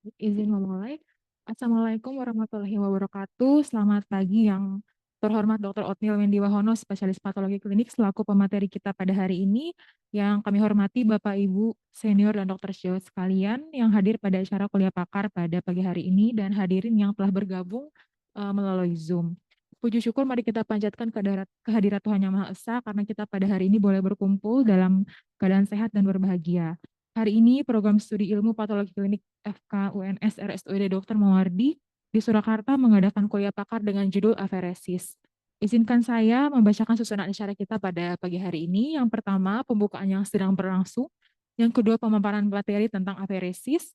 Izin memulai. Assalamualaikum warahmatullahi wabarakatuh. Selamat pagi yang terhormat Dr. Otniel Wendy Wahono, spesialis patologi klinik selaku pemateri kita pada hari ini. Yang kami hormati Bapak Ibu senior dan dokter sejawat sekalian yang hadir pada acara kuliah pakar pada pagi hari ini dan hadirin yang telah bergabung melalui Zoom. Puji syukur mari kita panjatkan kehadirat Tuhan Yang Maha Esa karena kita pada hari ini boleh berkumpul dalam keadaan sehat dan berbahagia. Hari ini program studi ilmu patologi klinik FK UNS RSUD Dr. Mawardi di Surakarta mengadakan kuliah pakar dengan judul aferesis. Izinkan saya membacakan susunan acara kita pada pagi hari ini. Yang pertama, pembukaan yang sedang berlangsung. Yang kedua, pemaparan materi tentang aferesis.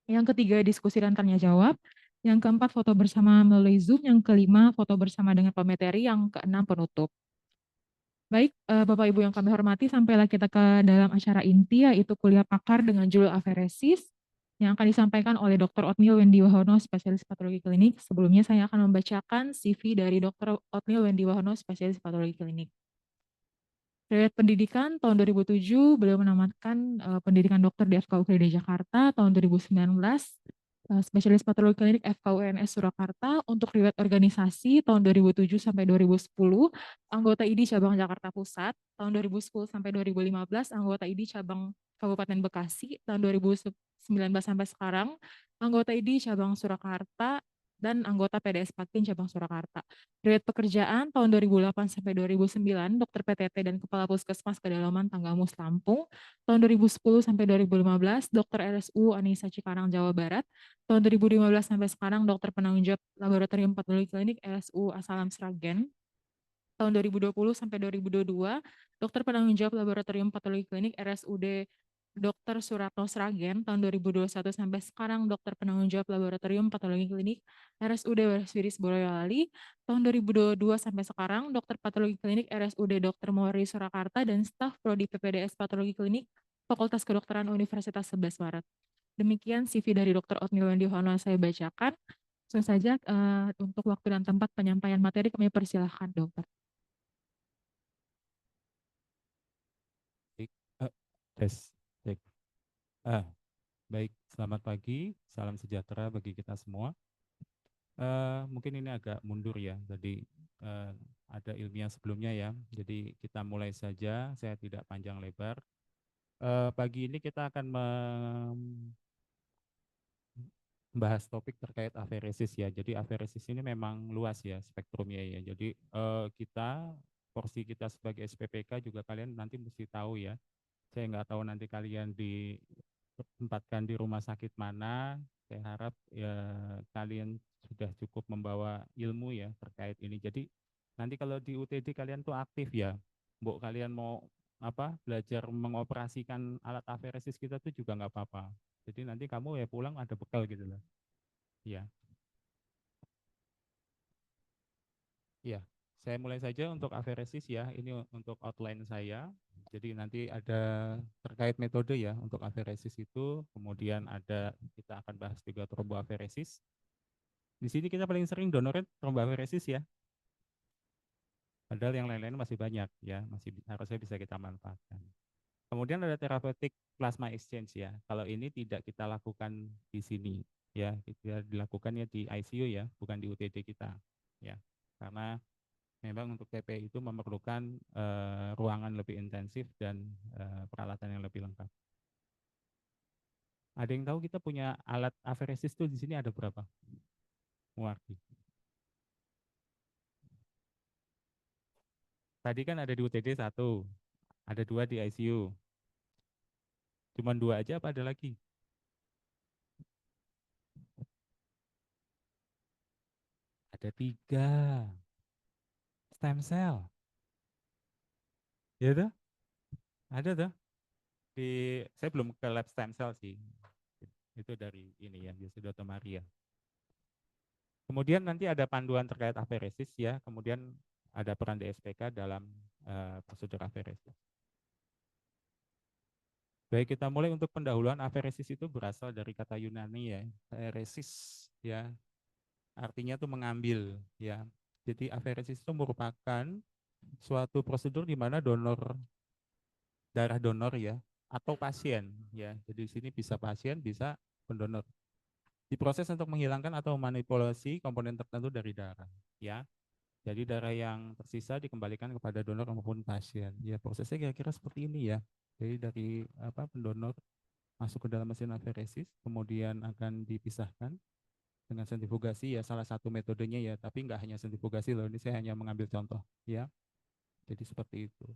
Yang ketiga, diskusi dan tanya jawab. Yang keempat, foto bersama melalui Zoom. Yang kelima, foto bersama dengan pemateri. Yang keenam, penutup. Baik, Bapak Ibu yang kami hormati, sampailah kita ke dalam acara inti, yaitu kuliah pakar dengan judul aferesis, yang akan disampaikan oleh Dr. Otniel Wendy Wahono, spesialis patologi klinik. Sebelumnya saya akan membacakan CV dari Dr. Otniel Wendy Wahono, spesialis patologi klinik. Riwayat pendidikan tahun 2007, beliau menamatkan pendidikan dokter di FKUGD Jakarta. Tahun 2019, spesialis patologi klinik FKUNS Surakarta. Untuk riwayat organisasi tahun 2007 sampai 2010, anggota ID cabang Jakarta Pusat. Tahun 2010 sampai 2015, anggota ID cabang Kabupaten Bekasi. Tahun 2019 sampai sekarang, anggota ID cabang Surakarta dan anggota PDS Patin cabang Surakarta. Riwayat pekerjaan tahun 2008 sampai 2009, dokter PTT dan Kepala Puskesmas Kedalaman Tanggamus Lampung. Tahun 2010 sampai 2015, dokter RSU Anissa Cikarang Jawa Barat. Tahun 2015 sampai sekarang, dokter penanggung jawab Laboratorium Patologi Klinik RSU Asalam Sragen. Tahun 2020 sampai 2022, dokter penanggung jawab Laboratorium Patologi Klinik RSUD Dr. Suratno Sragen. Tahun 2021 sampai sekarang, dokter penanggung jawab Laboratorium Patologi Klinik RSUD Warswiris Boyolali. Tahun 2022 sampai sekarang, dokter patologi klinik RSUD Dr. Mori Surakarta dan staf Prodi PPDS Patologi Klinik Fakultas Kedokteran Universitas 11 Maret. Demikian CV dari Dr. Otniel Wendy Hono saya bacakan. Langsung saja untuk waktu dan tempat penyampaian materi kami persilahkan, dokter. Baik, tes, cek. Ah, baik, selamat pagi, salam sejahtera bagi kita semua. Mungkin ini agak mundur ya, jadi ada ilmiah sebelumnya ya. Jadi kita mulai saja, saya tidak panjang lebar. Pagi ini kita akan membahas topik terkait aferesis ya. Jadi aferesis ini memang luas ya spektrumnya ya. Jadi porsi kita sebagai SPPK juga kalian nanti mesti tahu ya. Saya nggak tahu nanti kalian ditempatkan di rumah sakit mana. Saya harap ya kalian sudah cukup membawa ilmu ya terkait ini. Jadi nanti kalau di UTD kalian tuh aktif ya. Bu, kalian mau belajar mengoperasikan alat aferesis kita tuh juga nggak apa-apa. Jadi nanti kamu ya pulang ada bekal gitu loh. Ya, ya. Saya mulai saja untuk aferesis ya. Ini untuk outline saya. Jadi nanti ada terkait metode ya untuk aferesis itu, kemudian ada kita akan bahas juga tromboaferesis. Di sini kita paling sering donornya tromboaferesis ya. Padahal yang lain-lain masih banyak ya, masih harusnya bisa kita manfaatkan. Kemudian ada therapeutic plasma exchange ya. Kalau ini tidak kita lakukan di sini ya, kita dilakukannya di ICU ya, bukan di UTD kita ya. Karena memang untuk TPI itu memerlukan ruangan lebih intensif dan peralatan yang lebih lengkap. Ada yang tahu kita punya alat aferesis tuh di sini ada berapa? Muardi. Tadi kan ada di UTD satu, ada dua di ICU. Cuman dua aja apa ada lagi? Ada tiga. Stem cell. Ya tuh? Ada tuh. Saya belum ke lab stem cell sih. Itu dari ini ya, biasa Dr. Maria. Kemudian nanti ada panduan terkait aferesis ya, kemudian ada peran DSPK dalam prosedur aferesis. Baik, kita mulai untuk pendahuluan aferesis itu berasal dari kata Yunani ya, aferesis ya, artinya itu mengambil ya. Jadi aferesis itu merupakan suatu prosedur di mana donor darah donor ya atau pasien ya. Jadi di sini bisa pasien, bisa pendonor. Diproses untuk menghilangkan atau manipulasi komponen tertentu dari darah, ya. Jadi darah yang tersisa dikembalikan kepada donor maupun pasien. Ya, prosesnya kira-kira seperti ini ya. Jadi dari pendonor masuk ke dalam mesin aferesis, kemudian akan dipisahkan dengan sentrifugasi ya, salah satu metodenya ya, tapi nggak hanya sentrifugasi loh, ini saya hanya mengambil contoh ya. Jadi seperti itu.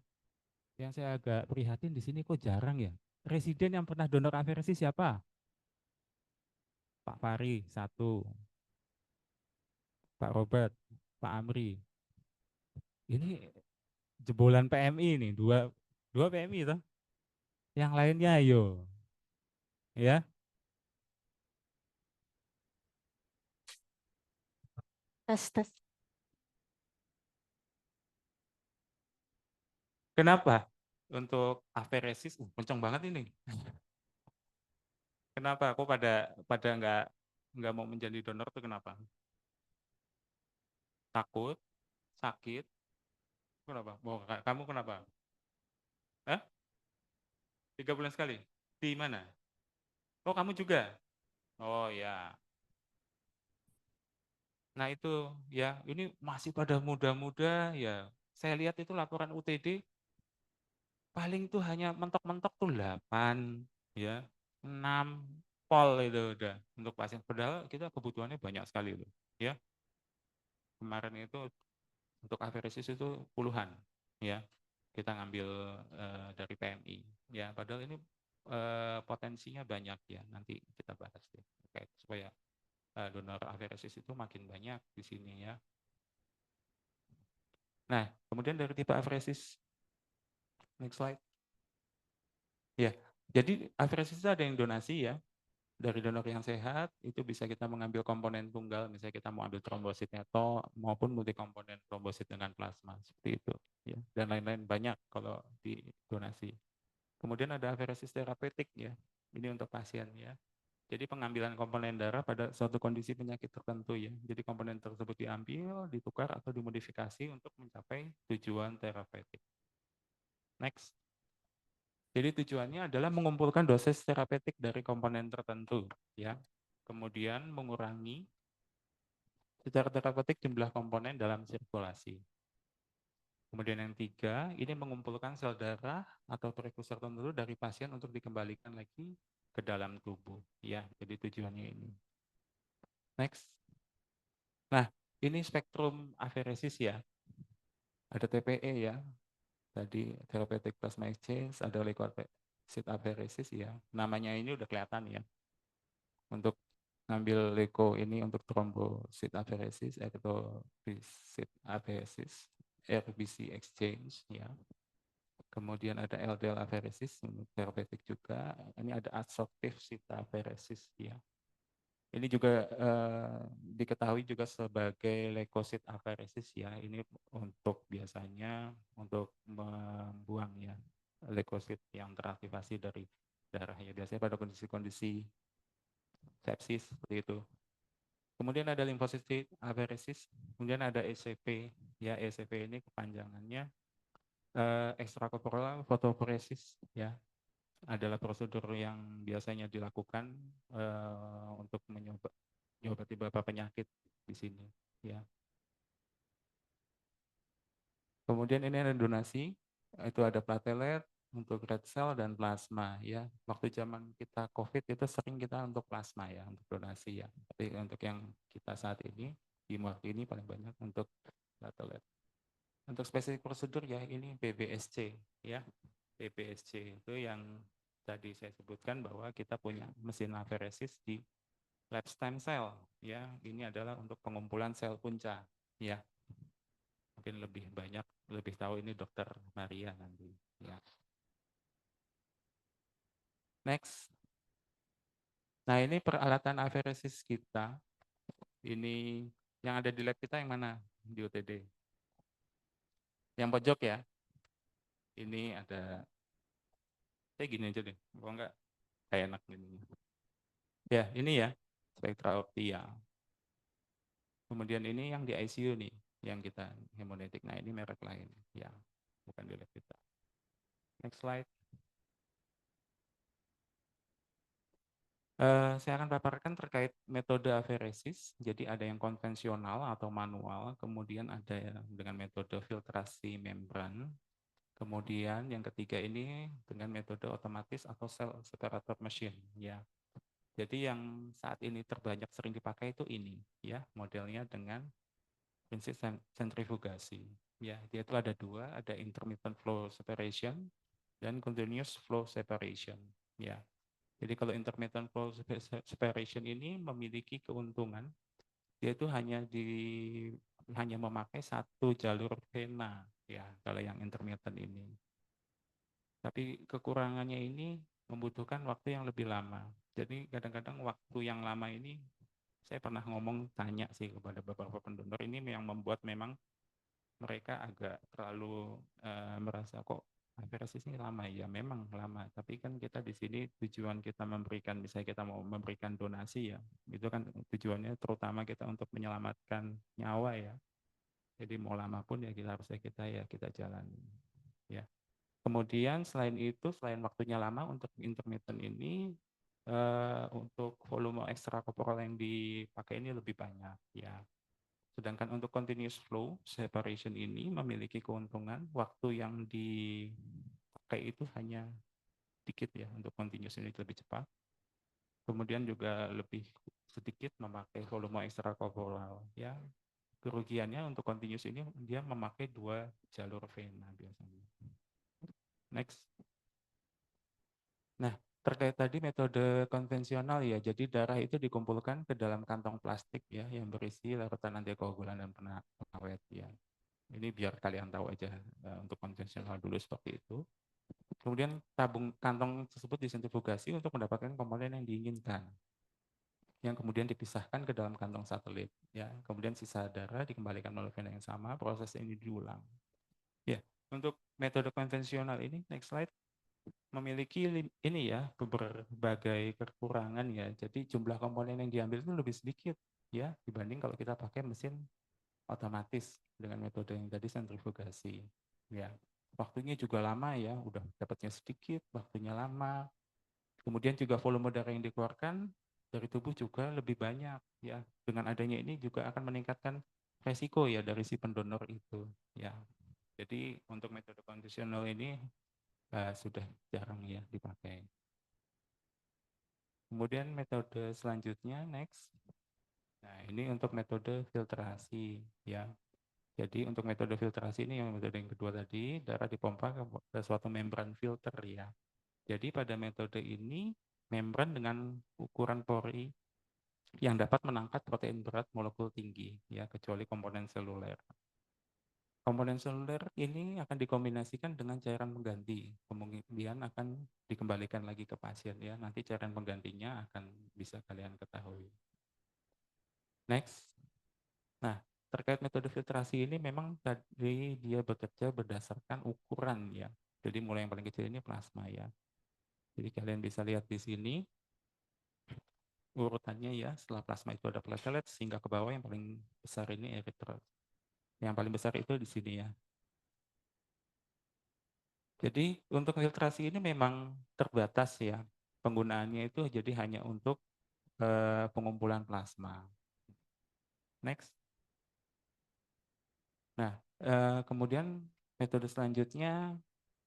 Yang saya agak prihatin di sini kok jarang ya. Residen yang pernah donor aferesis siapa? Pak Fari satu, Pak Robert, Pak Amri. Ini jebolan PMI nih, dua dua PMI toh. Yang lainnya ayo ya. Tes, tes. Kenapa? Untuk aferesis, kenceng banget ini. Kenapa? Aku pada pada nggak mau menjadi donor tuh kenapa? Takut, sakit, kenapa? Kamu kenapa? Hah? 3 bulan sekali? Di mana? Oh, kamu juga? Oh ya. Nah itu ya, ini masih pada muda-muda ya. Saya lihat itu laporan UTD paling tuh hanya mentok-mentok tuh 8 ya, 6 pol itu udah untuk pasien. Padahal kita kebutuhannya banyak sekali loh. Ya, kemarin itu untuk aferesis itu puluhan ya. Kita ngambil dari PMI ya. Padahal ini potensinya banyak ya. Nanti kita bahas deh. Oke, supaya donor aferesis itu makin banyak di sini ya. Nah, kemudian dari tipe aferesis, next slide. Ya, jadi aferesis itu ada yang donasi ya. Dari donor yang sehat, itu bisa kita mengambil komponen tunggal, misalnya kita mau ambil trombosit neto maupun multikomponen trombosit dengan plasma, seperti itu. Ya. Dan lain-lain banyak kalau di donasi. Kemudian ada aferesis terapeutik ya, ini untuk pasien ya. Jadi pengambilan komponen darah pada suatu kondisi penyakit tertentu ya. Jadi komponen tersebut diambil, ditukar atau dimodifikasi untuk mencapai tujuan terapeutik. Next. Jadi tujuannya adalah mengumpulkan dosis terapeutik dari komponen tertentu ya. Kemudian mengurangi secara terapeutik jumlah komponen dalam sirkulasi. Kemudian yang tiga, ini mengumpulkan sel darah atau prekursor tertentu dari pasien untuk dikembalikan lagi ke dalam tubuh ya. Jadi tujuannya ini. Next. Nah, ini spektrum aferesis ya. Ada TPE ya. Tadi therapeutic plasma exchange, ada leukocyte aferesis ya. Namanya ini udah kelihatan ya. Untuk ngambil leuko ini untuk trombosit aferesis, erythropoiesis aferesis, RBC exchange ya. Kemudian ada LDL aferesis, terapeutik juga. Ini ada adsorptive sita aferesis ya. Ini juga diketahui juga sebagai leukosit aferesis ya. Ini untuk biasanya untuk membuang ya leukosit yang teraktivasi dari darah ya. Biasanya pada kondisi-kondisi sepsis seperti itu. Kemudian ada limfosit aferesis, kemudian ada ECP ya. ECP ini kepanjangannya extracorporeal photopoiesis ya. Adalah prosedur yang biasanya dilakukan untuk menyobati beberapa penyakit di sini ya. Kemudian ini ada donasi, itu ada platelet untuk red cell dan plasma ya. Waktu zaman kita COVID itu sering kita untuk plasma ya, untuk donasi ya. Tapi untuk yang kita saat ini di waktu ini paling banyak untuk platelet. Untuk spesifik prosedur ya ini PBSC ya. PBSC itu yang tadi saya sebutkan bahwa kita punya mesin aferesis di lab stem cell ya. Ini adalah untuk pengumpulan sel punca ya. Mungkin lebih banyak lebih tahu ini Dokter Maria nanti ya. Next. Nah, ini peralatan aferesis kita. Ini yang ada di lab kita yang mana di UTD? Yang pojok ya. Ini ada saya gini aja deh. Kok enggak kayak enak gini. Ya, ini ya spektra opti ya. Kemudian ini yang di ICU nih, yang kita hemonetik. Nah, ini merek lain ya, bukan di lab kita. Next slide. Saya akan paparkan terkait metode aferesis. Jadi ada yang konvensional atau manual, kemudian ada yang dengan metode filtrasi membran, kemudian yang ketiga ini dengan metode otomatis atau cell separator machine. Ya, jadi yang saat ini terbanyak sering dipakai itu ini, ya, modelnya dengan prinsip sentrifugasi. Ya, dia itu ada dua, ada intermittent flow separation dan continuous flow separation. Ya, jadi kalau intermittent flow separation ini memiliki keuntungan, yaitu hanya memakai satu jalur vena, ya kalau yang intermittent ini. Tapi kekurangannya ini membutuhkan waktu yang lebih lama. Jadi kadang-kadang waktu yang lama ini saya pernah tanya sih kepada beberapa pendonor ini yang membuat memang mereka agak terlalu merasa kok aferesis ini lama ya, memang lama, tapi kan kita di sini tujuan kita memberikan, misalnya kita mau memberikan donasi ya, itu kan tujuannya terutama kita untuk menyelamatkan nyawa ya, jadi mau lama pun ya kita harusnya kita jalani ya. Kemudian selain itu, selain waktunya lama untuk intermittent ini, untuk volume ekstrakorporal yang dipakai ini lebih banyak ya. Sedangkan untuk continuous flow separation ini memiliki keuntungan waktu yang dipakai itu hanya sedikit ya, untuk continuous ini lebih cepat. Kemudian juga lebih sedikit memakai volume ekstrakorporal ya. Kerugiannya untuk continuous ini dia memakai dua jalur vena biasanya. Next. Nah, terkait tadi metode konvensional ya, jadi darah itu dikumpulkan ke dalam kantong plastik ya yang berisi larutan antikoagulan dan pengawet ya. Ini biar kalian tahu aja untuk konvensional dulu seperti itu. Kemudian tabung kantong tersebut disentrifugasi untuk mendapatkan komponen yang diinginkan, yang kemudian dipisahkan ke dalam kantong satelit. Ya, kemudian sisa darah dikembalikan melalui vena yang sama. Proses ini diulang. Ya, untuk metode konvensional ini, next slide, memiliki ini ya berbagai kekurangan ya. Jadi jumlah komponen yang diambil itu lebih sedikit ya dibanding kalau kita pakai mesin otomatis dengan metode yang tadi sentrifugasi. Ya, waktunya juga lama ya, udah dapatnya sedikit, waktunya lama. Kemudian juga volume darah yang dikeluarkan dari tubuh juga lebih banyak ya. Dengan adanya ini juga akan meningkatkan resiko ya dari si pendonor itu ya. Jadi untuk metode konvensional ini sudah jarang ya dipakai. Kemudian metode selanjutnya next. Nah, ini untuk metode filtrasi ya. Jadi untuk metode filtrasi ini yang metode yang kedua tadi, darah dipompa ke suatu membran filter ya. Jadi pada metode ini membran dengan ukuran pori yang dapat menangkap protein berat molekul tinggi ya, kecuali komponen seluler. Komponen seluler ini akan dikombinasikan dengan cairan pengganti, kemudian akan dikembalikan lagi ke pasien ya. Nanti cairan penggantinya akan bisa kalian ketahui. Next. Nah, terkait metode filtrasi ini memang tadi dia bekerja berdasarkan ukuran ya. Jadi mulai yang paling kecil ini plasma ya. Jadi kalian bisa lihat di sini urutannya ya. Setelah plasma itu ada platelet sehingga ke bawah yang paling besar ini eritrosit. Yang paling besar itu di sini ya. Jadi untuk filtrasi ini memang terbatas ya. Penggunaannya itu jadi hanya untuk pengumpulan plasma. Next. Nah, kemudian metode selanjutnya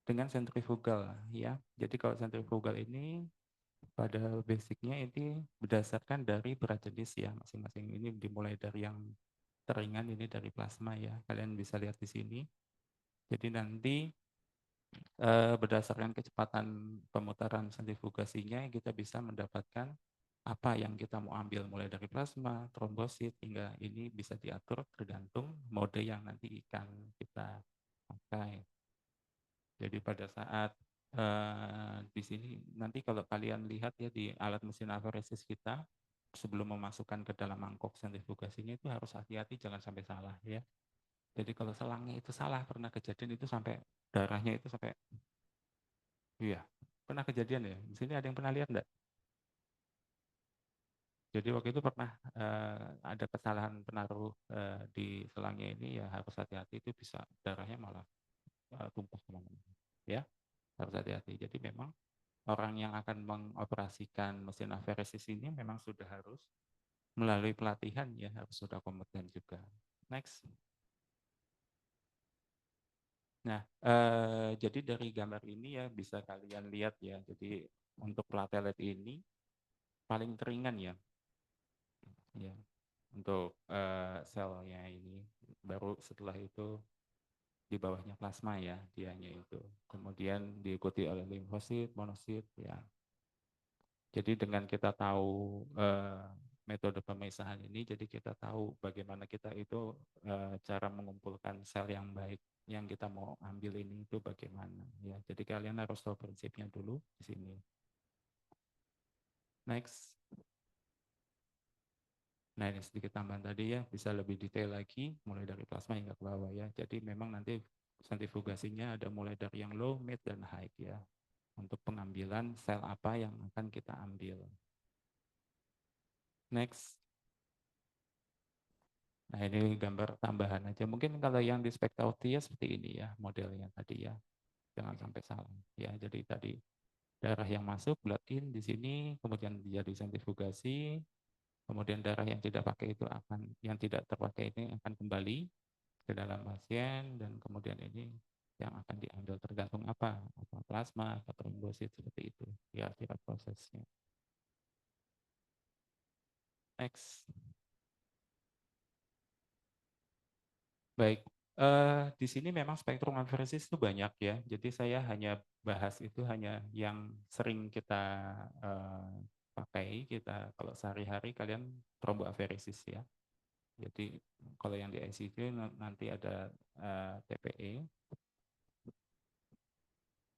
dengan sentrifugal ya. Jadi kalau sentrifugal ini pada basicnya ini berdasarkan dari berat jenis ya masing-masing. Ini dimulai dari yang teringan ini dari plasma ya. Kalian bisa lihat di sini. Jadi nanti berdasarkan kecepatan pemutaran sentrifugasinya kita bisa mendapatkan apa yang kita mau ambil mulai dari plasma, trombosit hingga ini bisa diatur tergantung mode yang nanti ikan kita pakai. Jadi pada saat di sini nanti kalau kalian lihat ya di alat mesin aferesis kita sebelum memasukkan ke dalam mangkok sentrifugasinya itu harus hati-hati jangan sampai salah ya. Jadi kalau selangnya itu salah pernah kejadian itu sampai darahnya itu sampai iya pernah kejadian ya. Di sini ada yang pernah lihat enggak? Jadi waktu itu pernah ada kesalahan penaruh di selangnya ini ya harus hati-hati itu bisa darahnya malah tumpah kemana-mana ya harus hati-hati. Jadi memang orang yang akan mengoperasikan mesin aferesis ini memang sudah harus melalui pelatihan ya, harus sudah kompeten juga. Next. Nah, jadi dari gambar ini ya bisa kalian lihat ya. Jadi untuk platelet ini paling ringan ya, ya untuk selnya ini. Baru setelah itu di bawahnya plasma ya, dianya itu. Kemudian diikuti oleh limfosit, monosit ya. Jadi dengan kita tahu metode pemisahan ini, jadi kita tahu bagaimana kita itu cara mengumpulkan sel yang baik yang kita mau ambil ini itu bagaimana ya. Jadi kalian harus tahu prinsipnya dulu di sini. Next. Nah ini sedikit tambahan tadi ya, bisa lebih detail lagi mulai dari plasma hingga ke bawah ya. Jadi memang nanti sentrifugasinya ada mulai dari yang low, mid, dan high ya. Untuk pengambilan sel apa yang akan kita ambil. Next. Nah ini gambar tambahan aja. Mungkin kalau yang di spektautria seperti ini ya modelnya tadi ya. Jangan sampai salah. Ya jadi tadi darah yang masuk blood in di sini, kemudian jadi sentrifugasi, kemudian darah yang tidak pakai itu akan, yang tidak terpakai ini akan kembali ke dalam pasien, dan kemudian ini yang akan diambil tergantung apa plasma atau trombosit seperti itu. Ya kira prosesnya. Next. Baik, di sini memang spektrum aferesis itu banyak ya. Jadi saya hanya bahas itu hanya yang sering kita pakai. Kita kalau sehari-hari kalian tromboaferesis ya. Jadi kalau yang di ICU nanti ada TPE.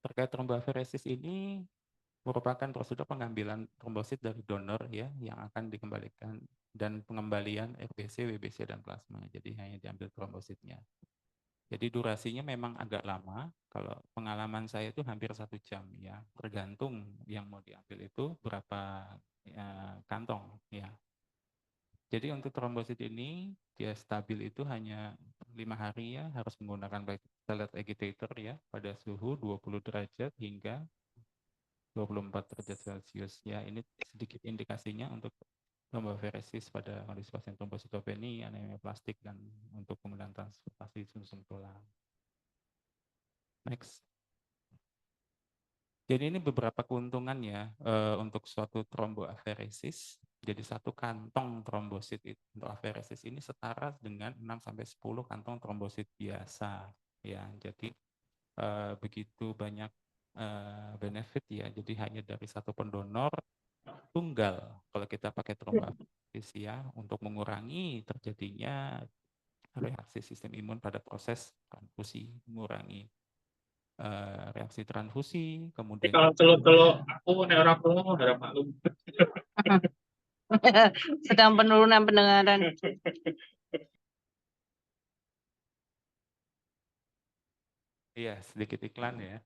Terkait tromboaferesis ini merupakan prosedur pengambilan trombosit dari donor ya yang akan dikembalikan, dan pengembalian RBC, WBC, dan plasma. Jadi hanya diambil trombositnya. Jadi durasinya memang agak lama. Kalau pengalaman saya itu hampir 1 jam ya, tergantung yang mau diambil itu berapa kantong ya. Jadi untuk trombosit ini dia stabil itu hanya 5 hari ya, harus menggunakan platelet agitator ya pada suhu 20 derajat hingga 24 derajat Celcius ya. Ini sedikit indikasinya untuk tromboferesis pada kondisi pasien trombositopeni, anemia plastik, dan untuk kemudian transportasi sumsum tulang. Next. Jadi ini beberapa keuntungan ya untuk suatu tromboaferesis. Jadi satu kantong trombosit untuk aferesis ini setara dengan 6-10 kantong trombosit biasa ya. Jadi begitu banyak benefit ya. Jadi hanya dari satu pendonor tunggal kalau kita pakai tromboaferesis ya, untuk mengurangi terjadinya reaksi sistem imun pada proses transfusi, mengurangi reaksi transfusi, kemudian kalau telur-telur aku nek ora krungu harap maklum. Sedang penurunan pendengaran. iya sedikit iklan ya.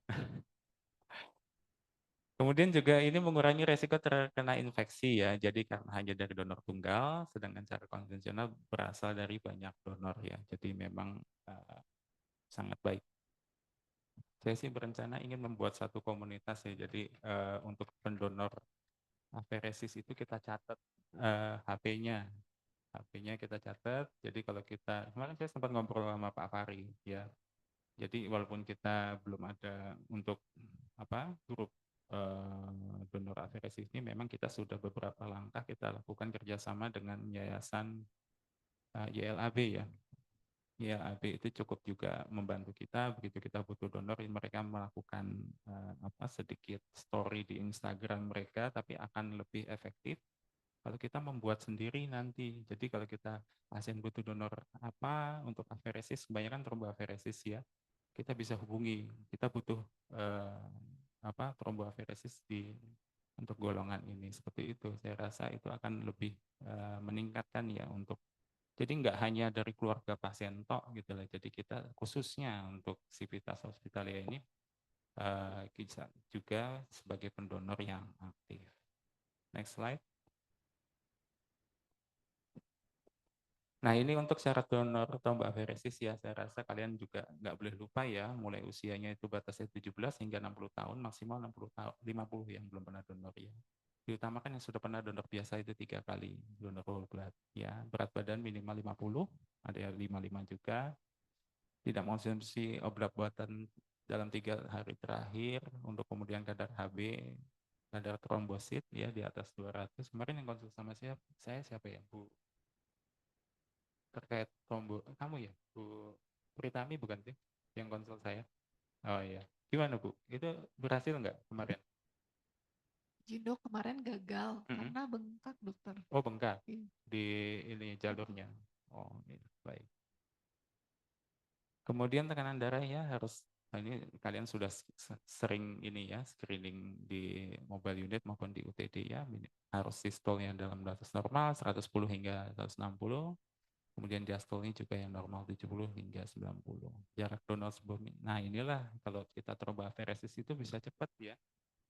Kemudian juga ini mengurangi resiko terkena infeksi ya. Jadi karena hanya dari donor tunggal, sedangkan cara konvensional berasal dari banyak donor ya. Jadi memang sangat baik. Saya sih berencana ingin membuat satu komunitas ya. Jadi untuk pendonor aferesis itu kita catat HP-nya. HP-nya kita catat. Jadi kalau kita, kemarin saya sempat ngobrol sama Pak Fari ya. Jadi walaupun kita belum ada untuk grup donor aferesis ini, memang kita sudah beberapa langkah kita lakukan kerjasama dengan yayasan YLAB ya. YLAB itu cukup juga membantu kita begitu kita butuh donor, mereka melakukan sedikit story di Instagram mereka, tapi akan lebih efektif kalau kita membuat sendiri nanti. Jadi kalau kita pasien butuh donor untuk aferesis, kebanyakan tromboaferesis ya, kita bisa hubungi, kita butuh tromboaferesis untuk golongan ini, seperti itu. Saya rasa itu akan lebih meningkatkan ya untuk, jadi nggak hanya dari keluarga pasien tok gitu lah. Jadi kita khususnya untuk Civitas Hospitalia ini kita juga sebagai pendonor yang aktif. Next slide. Nah, ini untuk syarat donor tromboaferesis ya, saya rasa kalian juga nggak boleh lupa ya, mulai usianya itu batasnya 17 hingga 60 tahun, maksimal 60 tahun, 50 yang belum pernah donor ya. Diutamakan yang sudah pernah donor biasa itu 3 kali donor whole blood ya. Berat badan minimal 50, ada yang 55 juga. Tidak mengonsumsi obat buatan dalam 3 hari terakhir, untuk kemudian kadar HB, kadar trombosit ya di atas 200. Kemarin yang konsul sama saya siapa ya, Bu? Terkait kamu ya, Bu Pritami bukan sih yang konsul saya? Oh iya, gimana Bu, itu berhasil nggak kemarin? Jindo kemarin gagal Mm-mm. karena bengkak dokter. Oh bengkak Iya. di ini jalurnya. Oh iya, baik. Kemudian tekanan darah ya harus, ini kalian sudah sering ini ya, screening di mobile unit maupun di UTD ya, harus sistolnya dalam batas normal 110 hingga 160. Kemudian diastolnya juga yang normal 70 hingga 90. Jarak donor sebelum, nah inilah kalau kita tromboaferesis itu bisa cepat ya.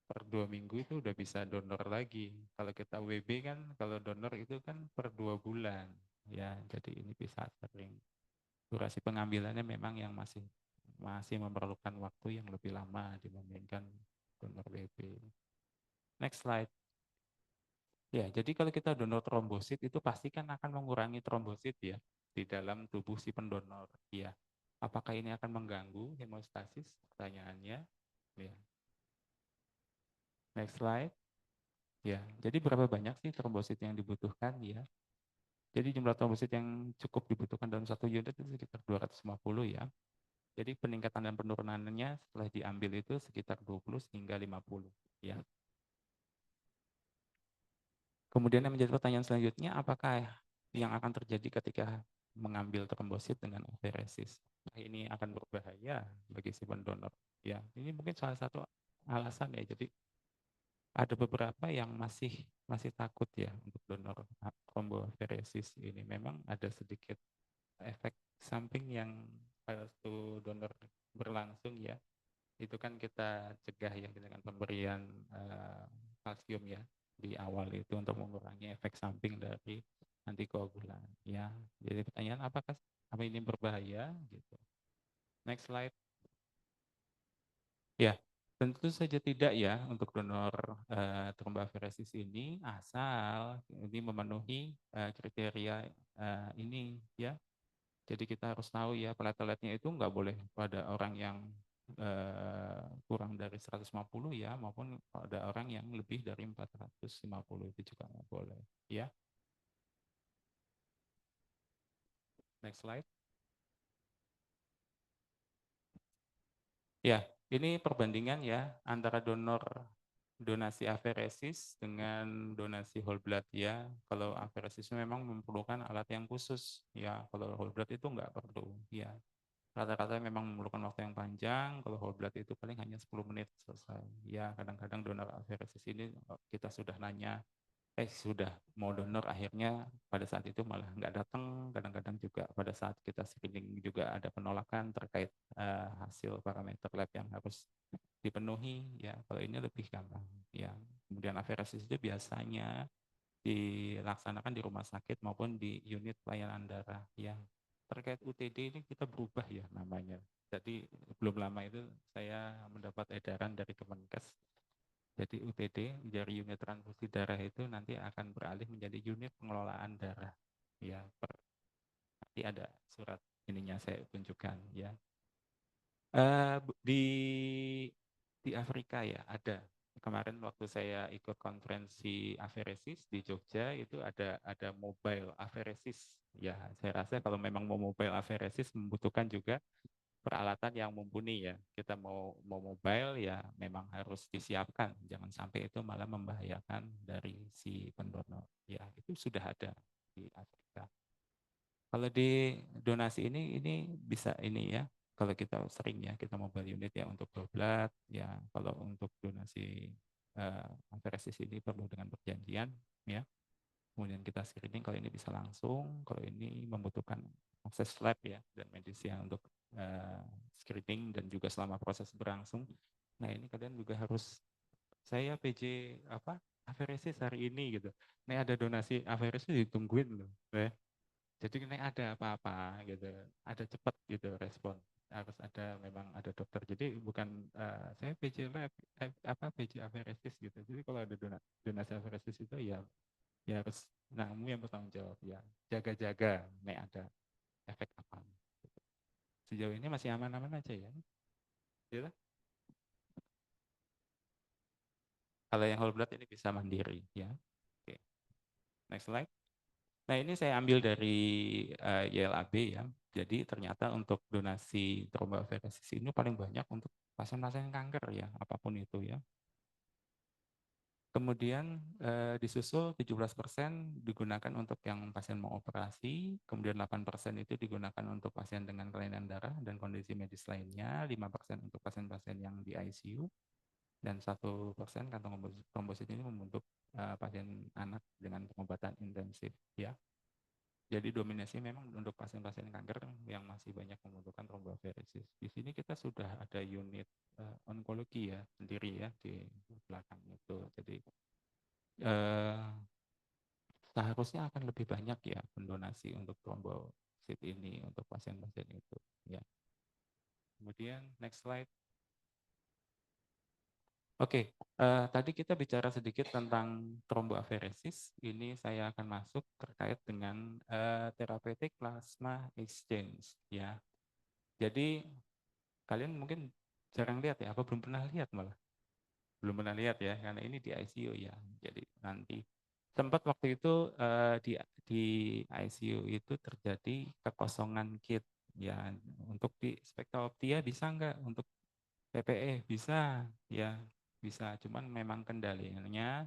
Per 2 minggu itu udah bisa donor lagi. Kalau kita WB kan, kalau donor itu kan per 2 bulan. Ya, jadi ini bisa sering. Durasi pengambilannya memang yang masih memerlukan waktu yang lebih lama dibandingkan donor WB. Next slide. Ya, jadi kalau kita donor trombosit itu pasti kan akan mengurangi trombosit ya di dalam tubuh si pendonor. Ya, apakah ini akan mengganggu hemostasis? Pertanyaannya. Ya. Next slide. Ya, jadi berapa banyak sih trombosit yang dibutuhkan ya? Jadi jumlah trombosit yang cukup dibutuhkan dalam satu unit itu sekitar 250 ya. Jadi peningkatan dan penurunannya setelah diambil itu sekitar 20 hingga 50 ya. Kemudian yang menjadi pertanyaan selanjutnya, apakah yang akan terjadi ketika mengambil trombosit dengan aferesis? Nah, ini akan berbahaya bagi si pendonor. Ya, ini mungkin salah satu alasan ya. Jadi ada beberapa yang masih takut ya untuk donor tromboaferesis ini. Memang ada sedikit efek samping yang waktu donor berlangsung ya. Itu kan kita cegah ya dengan pemberian kalsium ya di awal itu untuk mengurangi efek samping dari antikoagulan ya. Jadi pertanyaan apa ini berbahaya gitu. Next slide. Ya, tentu saja tidak ya untuk donor tromboaferesis ini, asal ini memenuhi kriteria ini ya. Jadi kita harus tahu ya, plateletnya itu nggak boleh pada orang yang kurang dari 150 ya, maupun pada orang yang lebih dari 450 itu juga nggak boleh ya. Next slide. Ya, ini perbandingan ya antara donasi aferesis dengan donasi whole blood ya. Kalau aferesis memang memerlukan alat yang khusus ya. Kalau whole blood itu nggak perlu ya. Rata-rata memang memerlukan waktu yang panjang. Kalau whole blood itu paling hanya 10 menit selesai. Ya, kadang-kadang donor aferesis ini kita sudah nanya, sudah mau donor, akhirnya pada saat itu malah nggak datang. Kadang-kadang juga pada saat kita screening juga ada penolakan terkait hasil parameter lab yang harus dipenuhi ya. Kalau ini lebih gampang ya. Kemudian aferesis itu biasanya dilaksanakan di rumah sakit maupun di unit pelayanan darah ya. Terkait UTD ini kita berubah ya namanya. Jadi belum lama itu saya mendapat edaran dari Kemenkes. Jadi UTD dari unit transfusi darah itu nanti akan beralih menjadi unit pengelolaan darah. Ya, nanti ada surat ininya saya tunjukkan ya. Di Afrika ya ada. Kemarin waktu saya ikut konferensi aferesis di Jogja itu ada mobile aferesis. Ya, saya rasa kalau memang mau mobile aferesis membutuhkan juga peralatan yang mumpuni ya. Kita mau mobile ya memang harus disiapkan. Jangan sampai itu malah membahayakan dari si pendonor. Ya, itu sudah ada di Afrika. Kalau di donasi ini bisa ini ya. Kalau kita sering ya kita mobile unit ya untuk blood ya. Kalau untuk donasi aferesis ini perlu dengan perjanjian ya. Kemudian kita screening kalau ini bisa langsung, kalau ini membutuhkan akses lab ya dan medis ya untuk screening dan juga selama proses berlangsung. Nah ini kalian juga harus, saya PJ aferesis hari ini gitu. Ini ada donasi aferesis ditungguin loh. Ya. Jadi ini ada apa-apa gitu, ada cepat gitu respon. Harus ada memang ada dokter. Jadi bukan saya PJ lab PJ aferesis gitu. Jadi kalau ada donasi aferesis itu ya harus kamu yang bertanggung jawab ya. Jaga-jaga nih ada efek apa. Gitu. Sejauh ini masih aman-aman aja ya. Gitu. Kalau yang whole blood ini bisa mandiri ya. Oke. Next slide. Nah ini saya ambil dari YLAB ya. Jadi ternyata untuk donasi tromboaferesis ini paling banyak untuk pasien-pasien kanker ya, apapun itu ya. Kemudian disusul 17% digunakan untuk yang pasien mau operasi, kemudian 8% itu digunakan untuk pasien dengan kelainan darah dan kondisi medis lainnya, 5% untuk pasien-pasien yang di ICU, dan 1% kantong trombosit ini membentuk pasien anak dengan pengobatan intensif ya. Jadi dominasi memang untuk pasien-pasien kanker yang masih banyak membutuhkan tromboaferesis. Di sini kita sudah ada unit onkologi ya sendiri ya di belakang itu. Jadi seharusnya akan lebih banyak ya pendonasi untuk trombosit ini untuk pasien-pasien itu ya. Kemudian next slide. Oke, tadi kita bicara sedikit tentang tromboaferesis. Ini saya akan masuk terkait dengan therapeutic plasma exchange ya. Jadi kalian mungkin jarang lihat ya, apa belum pernah lihat malah? Belum pernah lihat ya, karena ini di ICU ya. Jadi nanti sempat waktu itu di ICU itu terjadi kekosongan kit ya. Untuk di spektaoptia bisa nggak? Untuk PPE bisa ya, bisa. Cuman memang kendalinya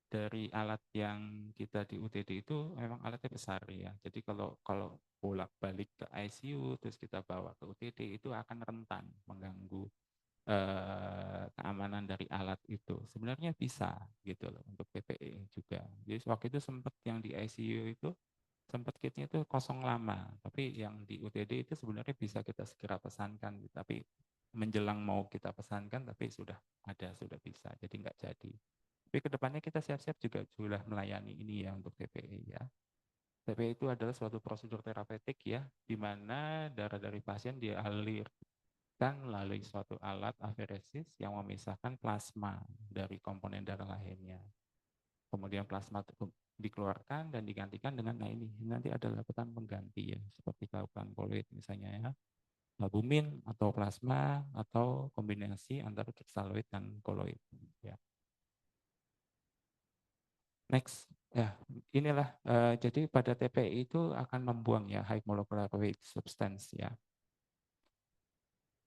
dari alat yang kita di UTD itu memang alatnya besar ya. Jadi kalau bolak-balik ke ICU terus kita bawa ke UTD itu akan rentan mengganggu keamanan dari alat itu. Sebenarnya bisa gitu loh untuk PPE juga. Jadi waktu itu sempat yang di ICU itu sempat kitnya itu kosong lama, tapi yang di UTD itu sebenarnya bisa kita segera pesankan, tapi menjelang mau kita pesankan tapi sudah bisa, jadi nggak jadi. Tapi kedepannya kita siap-siap juga sudah melayani ini ya untuk TPE ya. TPE itu adalah suatu prosedur terapeutik ya, di mana darah dari pasien dialirkan melalui suatu alat aferesis yang memisahkan plasma dari komponen darah lainnya. Kemudian plasma dikeluarkan dan digantikan dengan, nah ini nanti ada lapisan pengganti ya, seperti lakukan koloid misalnya ya, albumin atau plasma atau kombinasi antara kristaloid dan koloid ya. Next ya, inilah jadi pada TPI itu akan membuang ya high molecular weight substance ya.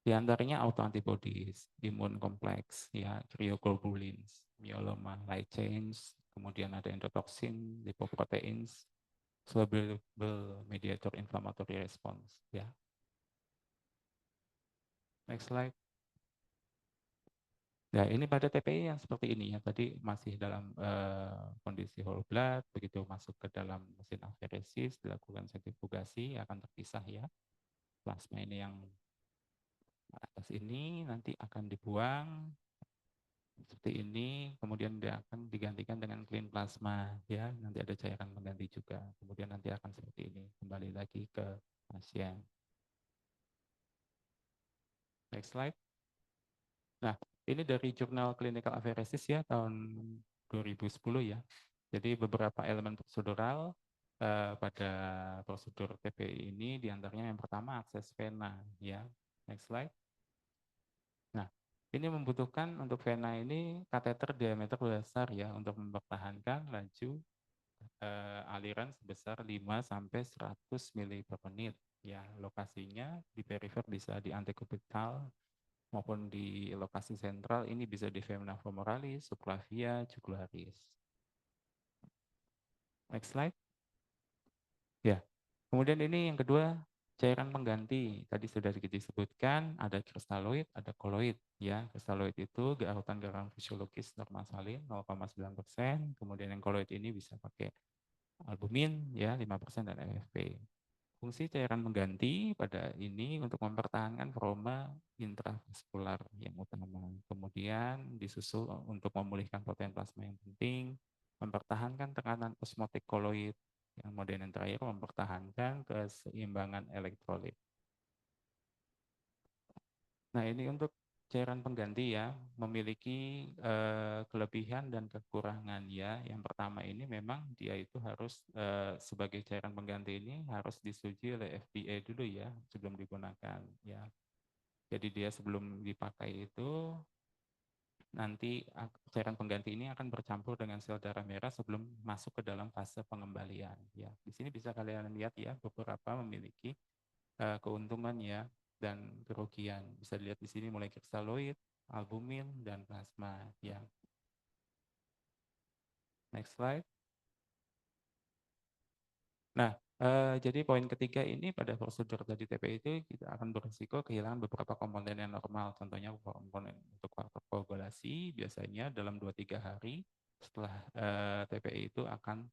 Di antaranya autoantibodies, imun kompleks, ya, cryoglobulins, myeloma, light chains, kemudian ada endotoxin, lipoproteins, soluble mediator inflammatory response. Ya. Next slide. Ya, ini pada TPI yang seperti ini ya. Tadi masih dalam kondisi whole blood, begitu masuk ke dalam mesin aferesis, dilakukan sentrifugasi, akan terpisah ya. Plasma ini yang atas ini nanti akan dibuang seperti ini, kemudian dia akan digantikan dengan clean plasma ya, nanti ada cairan pengganti juga, kemudian nanti akan seperti ini kembali lagi ke pasien. Next slide. Nah, ini dari jurnal Clinical Apheresis ya tahun 2010 ya. Jadi beberapa elemen prosedural pada prosedur TPI ini diantaranya yang pertama akses vena ya. Next slide. Nah, ini membutuhkan untuk vena ini kateter diameter besar ya untuk mempertahankan laju aliran sebesar 5 sampai 100 mili per menit. Ya, lokasinya di perifer bisa di antekubital maupun di lokasi sentral, ini bisa di vena femoralis, subclavia, jugularis. Next slide. Ya. Kemudian ini yang kedua, cairan pengganti. Tadi sudah disebutkan ada kristaloid, ada koloid ya. Kristaloid itu larutan garam fisiologis normal salin 0,9%, kemudian yang koloid ini bisa pakai albumin ya 5% dan MFP. Fungsi cairan pengganti pada ini untuk mempertahankan aroma intravaskular yang utama. Kemudian disusul untuk memulihkan protein plasma yang penting, mempertahankan tekanan osmotik koloid, Kemudian yang terakhir mempertahankan keseimbangan elektrolit. Nah, ini untuk cairan pengganti ya, memiliki kelebihan dan kekurangan ya. Yang pertama ini memang dia itu harus sebagai cairan pengganti ini harus disetujui oleh FDA dulu ya sebelum digunakan ya. Jadi dia sebelum dipakai itu nanti cairan pengganti ini akan bercampur dengan sel darah merah sebelum masuk ke dalam fase pengembalian ya. Di sini bisa kalian lihat ya beberapa memiliki keuntungan ya dan kerugian. Bisa dilihat di sini mulai kristaloid, albumin, dan plasma ya. Next slide. Nah, jadi poin ketiga ini pada prosedur tadi TPI itu kita akan berisiko kehilangan beberapa komponen yang normal. Contohnya komponen untuk faktor koagulasi biasanya dalam 2-3 hari setelah TPI itu akan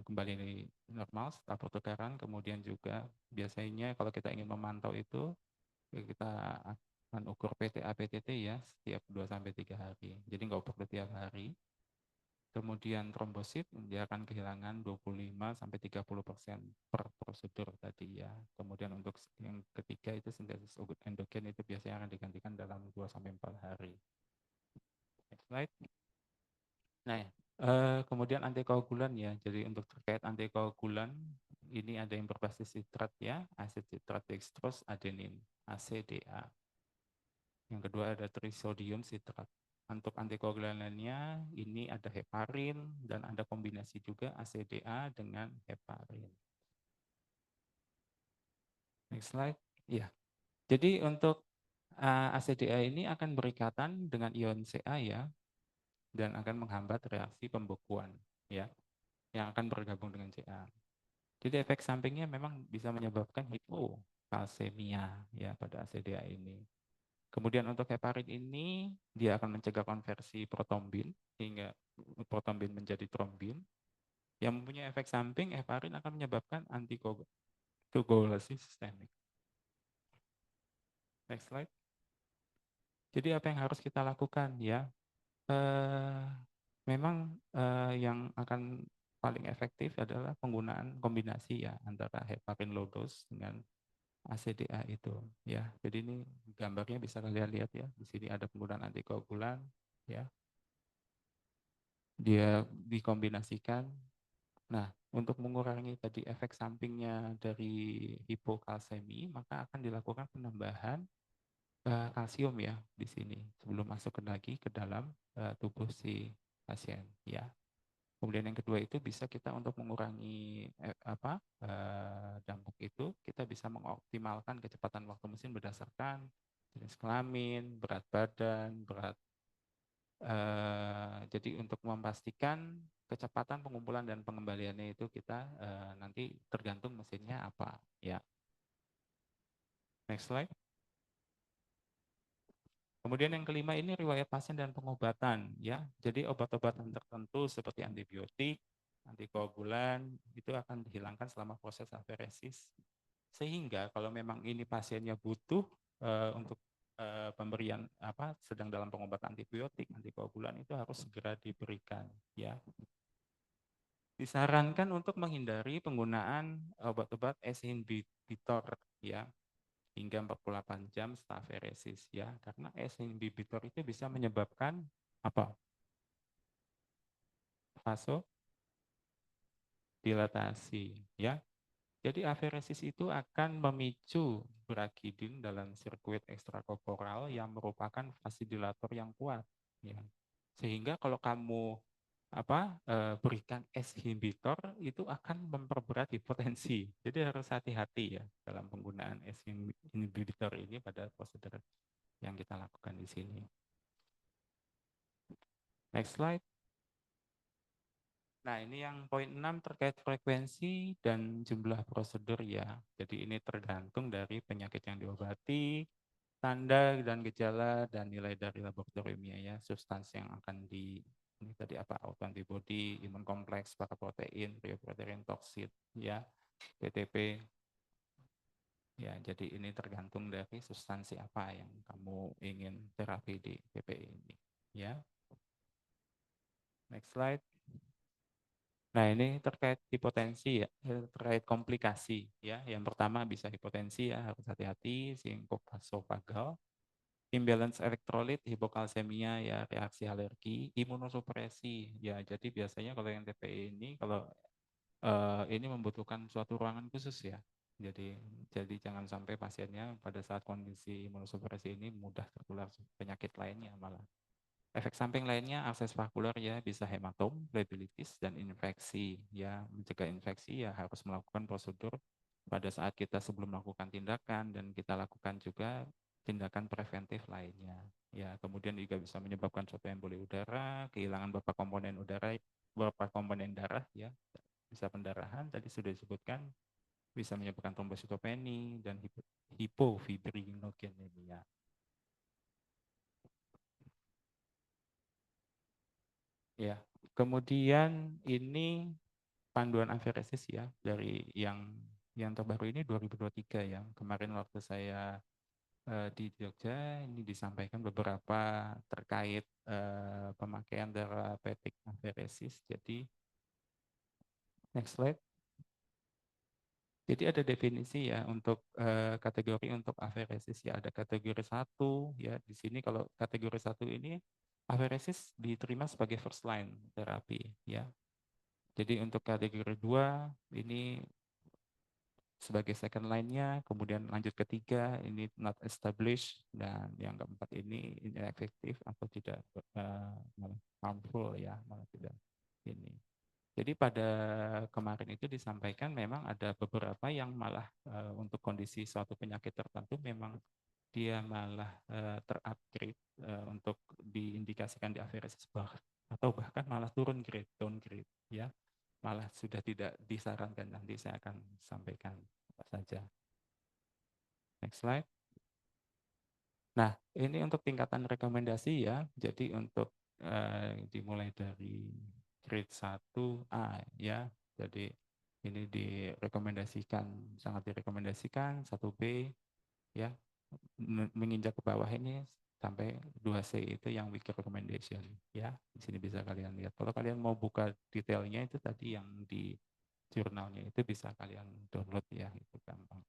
kembali normal setelah pertukaran. Kemudian juga biasanya kalau kita ingin memantau itu kita akan ukur PTA PTT ya setiap 2-3 hari. Jadi nggak perlu tiap hari. Kemudian trombosit dia akan kehilangan 25-30% per prosedur tadi ya. Kemudian untuk yang ketiga itu sintesis endogen itu biasanya akan digantikan dalam 2-4 hari. Next slide. Nah, kemudian antikoagulan ya. Jadi untuk terkait antikoagulan ini ada yang berbasis sitrat ya, asid sitrat dextrose adenin, ACDA. Yang kedua ada trisodium sitrat. Untuk antikoagulan lainnya ini ada heparin dan ada kombinasi juga ACDA dengan heparin. Next slide. Ya. Jadi untuk ACDA ini akan berikatan dengan ion Ca ya dan akan menghambat reaksi pembekuan ya yang akan bergabung dengan Ca. Jadi efek sampingnya memang bisa menyebabkan hipokalsemia ya pada ACDA ini. Kemudian untuk heparin ini dia akan mencegah konversi protombin hingga protombin menjadi trombin. Yang mempunyai efek samping heparin akan menyebabkan antikoagulasi sistemik. Next slide. Jadi apa yang harus kita lakukan ya? Memang yang akan paling efektif adalah penggunaan kombinasi ya antara heparin low dose dengan ACDA itu ya. Jadi ini gambarnya bisa kalian lihat ya. Di sini ada penggunaan antikoagulan ya. Dia dikombinasikan. Nah, untuk mengurangi tadi efek sampingnya dari hipokalsemi, maka akan dilakukan penambahan kalsium ya di sini sebelum masuk lagi ke dalam tubuh si pasien ya. Kemudian yang kedua itu bisa kita untuk mengurangi dampak itu, kita bisa mengoptimalkan kecepatan waktu mesin berdasarkan jenis kelamin, berat badan, jadi untuk memastikan kecepatan pengumpulan dan pengembaliannya itu kita nanti tergantung mesinnya apa ya. Next slide. Kemudian yang kelima ini riwayat pasien dan pengobatan ya. Jadi obat-obatan tertentu seperti antibiotik, antikoagulan itu akan dihilangkan selama proses aferesis. Sehingga kalau memang ini pasiennya butuh untuk pemberian sedang dalam pengobatan antibiotik, antikoagulan itu harus segera diberikan ya. Disarankan untuk menghindari penggunaan obat-obat S inhibitor ya hingga 48 jam setelah aferesis ya, karena S inhibitor itu bisa menyebabkan apa? Vasodilatasi ya. Jadi aferesis itu akan memicu brakidin dalam sirkuit ekstrakorporal yang merupakan vasodilator yang kuat ya. Sehingga kalau kamu berikan S inhibitor itu akan memperberat hipotensi. Jadi harus hati-hati ya dalam penggunaan S inhibitor ini pada prosedur yang kita lakukan di sini. Next slide. Nah, ini yang poin 6 terkait frekuensi dan jumlah prosedur ya. Jadi ini tergantung dari penyakit yang diobati, tanda dan gejala dan nilai dari laboratoriumnya ya, substansi yang akan ini tadi autoantibody, imun kompleks, paraprotein, protein toksit ya, PTP. Ya, jadi ini tergantung dari substansi apa yang kamu ingin terapi di PPI ini ya. Next slide. Nah, ini terkait hipotensi ya, terkait komplikasi ya. Yang pertama bisa hipotensi ya, harus hati-hati, sinkop vasovagal, imbalance elektrolit, hipokalsemia ya, reaksi alergi, imunosupresi ya. Jadi biasanya kalau yang TPI ini kalau ini membutuhkan suatu ruangan khusus ya. Jadi jangan sampai pasiennya pada saat kondisi imunosupresi ini mudah tertular penyakit lainnya malah. Efek samping lainnya akses vaskular ya, bisa hematom, flebitis, dan infeksi ya. Mencegah infeksi ya harus melakukan prosedur pada saat kita sebelum melakukan tindakan, dan kita lakukan juga tindakan preventif lainnya ya. Kemudian juga bisa menyebabkan suatu emboli udara, kehilangan beberapa komponen darah ya, bisa pendarahan tadi sudah disebutkan, bisa menyebabkan trombositopeni dan hipofibrinogenemia. Ya, kemudian ini panduan aferesis ya, dari yang terbaru ini 2023 ya. Kemarin waktu saya di Jogja ini disampaikan beberapa terkait pemakaian terapeutik aferesis. Jadi next slide. Jadi ada definisi ya untuk kategori untuk aferesis ya, ada kategori 1 ya. Di sini kalau kategori 1 ini aferesis diterima sebagai first line terapi ya. Jadi untuk kategori 2 ini sebagai second line-nya, kemudian lanjut ketiga ini not established, dan yang keempat ini inefektif atau tidak malah harmful ya, malah tidak ini. Jadi pada kemarin itu disampaikan memang ada beberapa yang malah untuk kondisi suatu penyakit tertentu memang dia malah terupgrade untuk diindikasikan di aferesis atau bahkan malah turun grade, downgrade ya. Malah sudah tidak disarankan, nanti saya akan sampaikan apa saja. Next slide. Nah, ini untuk tingkatan rekomendasi ya. Jadi untuk dimulai dari grade 1A ya. Jadi ini direkomendasikan, sangat direkomendasikan. 1B ya, menginjak ke bawah ini sampai 2C itu yang weak recommendation ya. Di sini bisa kalian lihat. Kalau kalian mau buka detailnya itu tadi yang di jurnalnya itu bisa kalian download ya, itu gampang.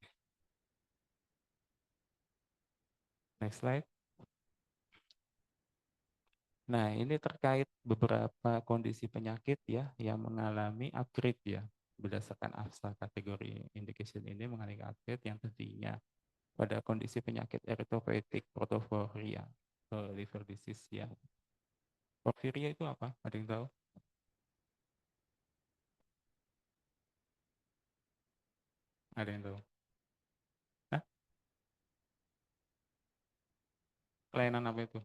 Next slide. Nah, ini terkait beberapa kondisi penyakit ya yang mengalami upgrade ya. Berdasarkan AFSA kategori indication ini mengalami upgrade yang tadinya pada kondisi penyakit erythropoietic protoporphyria liver disease ya. Porphyria itu apa? Ada yang tahu? Ada yang tahu? Hah? Kelainan apa itu?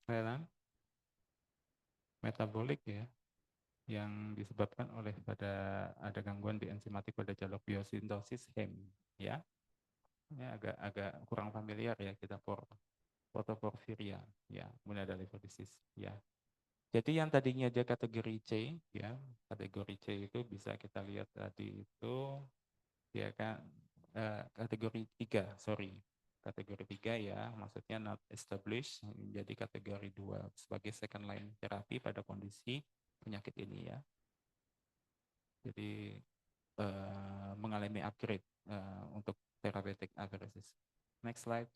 Kelainan metabolik ya, yang disebabkan oleh ada gangguan di enzimatik pada jalur biosintesis HEM ya. Ini agak kurang familiar ya kita protoporphyria ya, kemudian ada liver disease ya. Jadi yang tadinya dia kategori C ya, kategori C itu bisa kita lihat tadi itu ya kan kategori 3, sorry. Kategori 3 ya, maksudnya not established, menjadi kategori 2 sebagai second line terapi pada kondisi penyakit ini ya. Jadi mengalami upgrade untuk therapeutic aferesis. Next slide.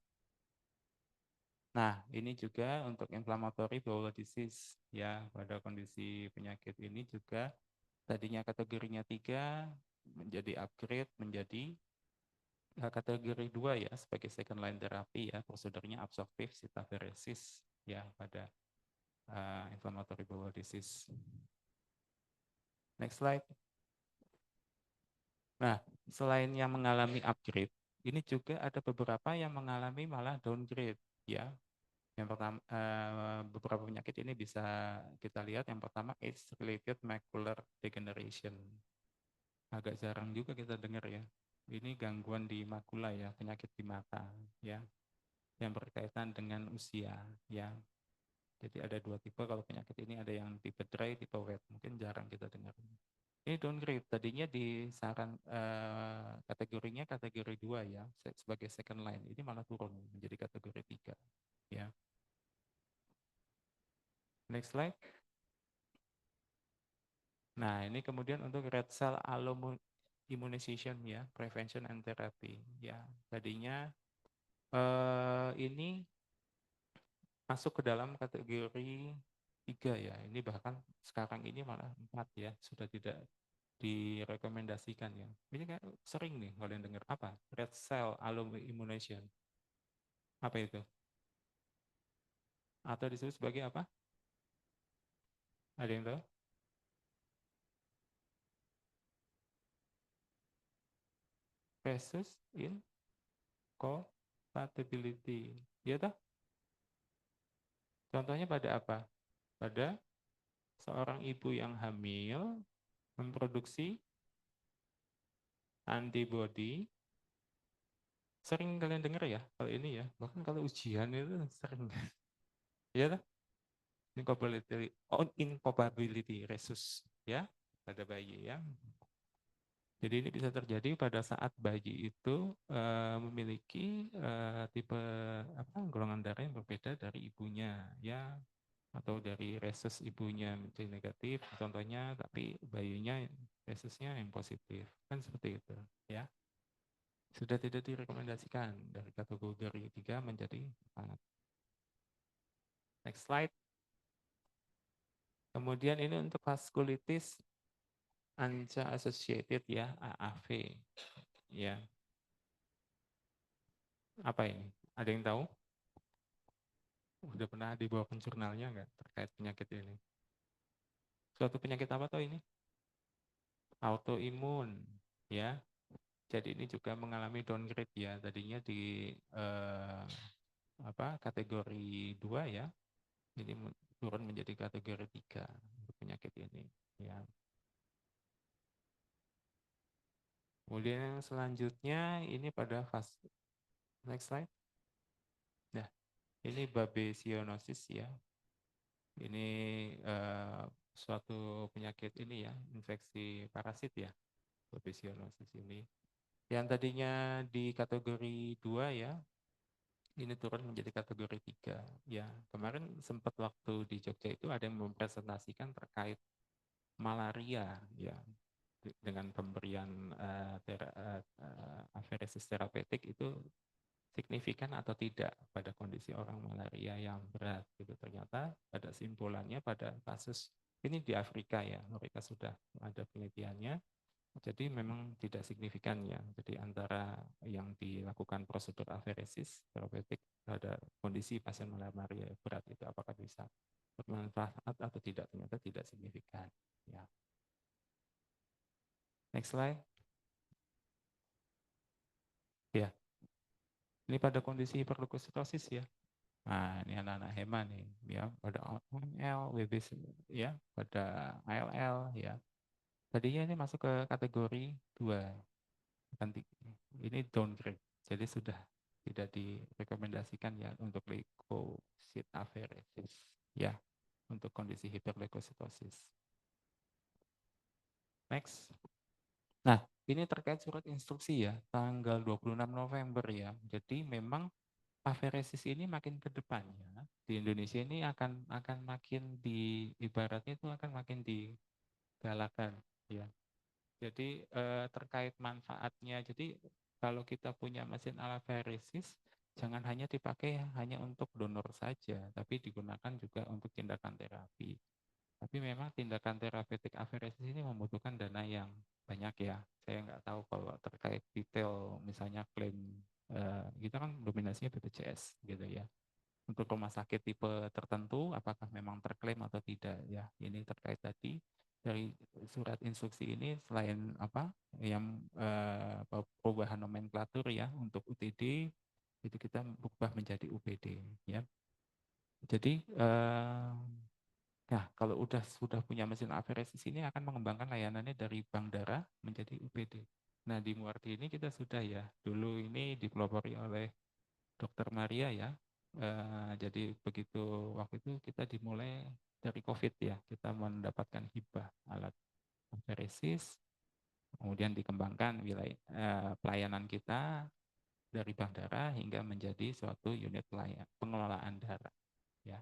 Nah, ini juga untuk inflammatory bowel disease ya, pada kondisi penyakit ini juga tadinya kategorinya 3 menjadi upgrade menjadi kategori 2 ya, sebagai second line terapi ya, prosedurnya absorptif sitaferesis ya pada inflammatory bowel disease. Next slide. Nah, selain yang mengalami upgrade, ini juga ada beberapa yang mengalami malah downgrade ya. Yang pertama, beberapa penyakit ini bisa kita lihat. Yang pertama, age-related macular degeneration. Agak jarang juga kita dengar ya. Ini gangguan di makula ya, penyakit di mata ya, yang berkaitan dengan usia ya. Jadi ada 2 tipe kalau penyakit ini, ada yang tipe dry, tipe wet. Mungkin jarang kita dengar. Ini downgrade, tadinya di saran kategorinya kategori 2 ya, sebagai second line. Ini malah turun menjadi kategori 3 ya. Next slide. Nah, ini kemudian untuk red cell immunization ya, prevention and therapy. Ya, tadinya ini masuk ke dalam kategori 3 ya. Ini bahkan sekarang ini malah 4 ya, sudah tidak direkomendasikan ya. Ini kan sering nih kalian dengar apa? Red cell immunization. Apa itu? Atau disebut sebagai apa? Ada yang tahu? Rhesus incompatibility. Ya toh? Contohnya pada apa? Pada seorang ibu yang hamil memproduksi antibody. Sering kalian dengar ya kalau ini ya, bahkan kalau ujian itu sering. Ya toh? Incompatibility rhesus ya pada bayi ya. Jadi ini bisa terjadi pada saat bayi itu memiliki tipe golongan darah yang berbeda dari ibunya ya, atau dari rhesus ibunya menjadi negatif contohnya, tapi bayinya rhesusnya yang positif kan seperti itu ya. Sudah tidak direkomendasikan dari kategori 3 menjadi 4. Next slide. Kemudian ini untuk vasculitis ANCA associated ya, AAV ya. Apa ini? Ada yang tahu? Udah pernah dibawakan jurnalnya nggak terkait penyakit ini? Suatu penyakit apa tuh ini? Autoimun ya. Jadi ini juga mengalami downgrade ya. Tadinya di kategori 2 ya. Ini turun menjadi kategori 3 untuk penyakit ini ya. Kemudian yang selanjutnya ini pada fase next slide. Nah, ini babesionosis ya. Ini suatu penyakit ini ya, infeksi parasit ya, babesionosis ini. Yang tadinya di kategori 2 ya, ini turun menjadi kategori 3 ya. Kemarin sempat waktu di Jogja itu ada yang mempresentasikan terkait malaria ya, dengan pemberian aferesis terapeutik itu signifikan atau tidak pada kondisi orang malaria yang berat gitu. Ternyata pada simpulannya pada kasus ini di Afrika ya, mereka sudah ada penelitiannya, jadi memang tidak signifikan ya. Jadi antara yang dilakukan prosedur aferesis terapeutik pada kondisi pasien malaria berat itu apakah bisa bermanfaat atau tidak, ternyata tidak signifikan ya. Next slide. Ya, ini pada kondisi hiperleukositosis ya. Nah, ini anak-anak HEMA nih, ya, pada AML, WBC, ya, pada ALL, ya. Tadinya ini masuk ke kategori 2, ini downgrade, jadi sudah tidak direkomendasikan ya untuk leukosit aferesis, ya, untuk kondisi hiperleukositosis. Next. Nah, ini terkait surat instruksi ya, tanggal 26 November ya. Jadi memang aferesis ini makin ke depannya di Indonesia ini akan makin ibaratnya itu akan makin digalakan ya. Jadi terkait manfaatnya, jadi kalau kita punya mesin aferesis jangan hanya dipakai hanya untuk donor saja, tapi digunakan juga untuk tindakan terapi. Tapi memang tindakan terapeutik aferesis ini membutuhkan dana yang banyak ya. Saya nggak tahu kalau terkait detail misalnya klaim, kita kan dominasinya BPJS gitu ya. Untuk rumah sakit tipe tertentu apakah memang terklaim atau tidak ya. Ini terkait tadi dari surat instruksi ini selain yang perubahan nomenklatur ya untuk UTD itu kita berubah menjadi UPD ya. Jadi nah, kalau sudah punya mesin aferesis ini akan mengembangkan layanannya dari bank darah menjadi UPD. Nah, di Muardi ini kita sudah ya, dulu ini dipelopori oleh Dr. Maria ya. Jadi begitu waktu itu kita dimulai dari COVID ya, kita mendapatkan hibah alat aferesis, kemudian dikembangkan pelayanan kita dari bank darah hingga menjadi suatu unit pengelolaan darah ya.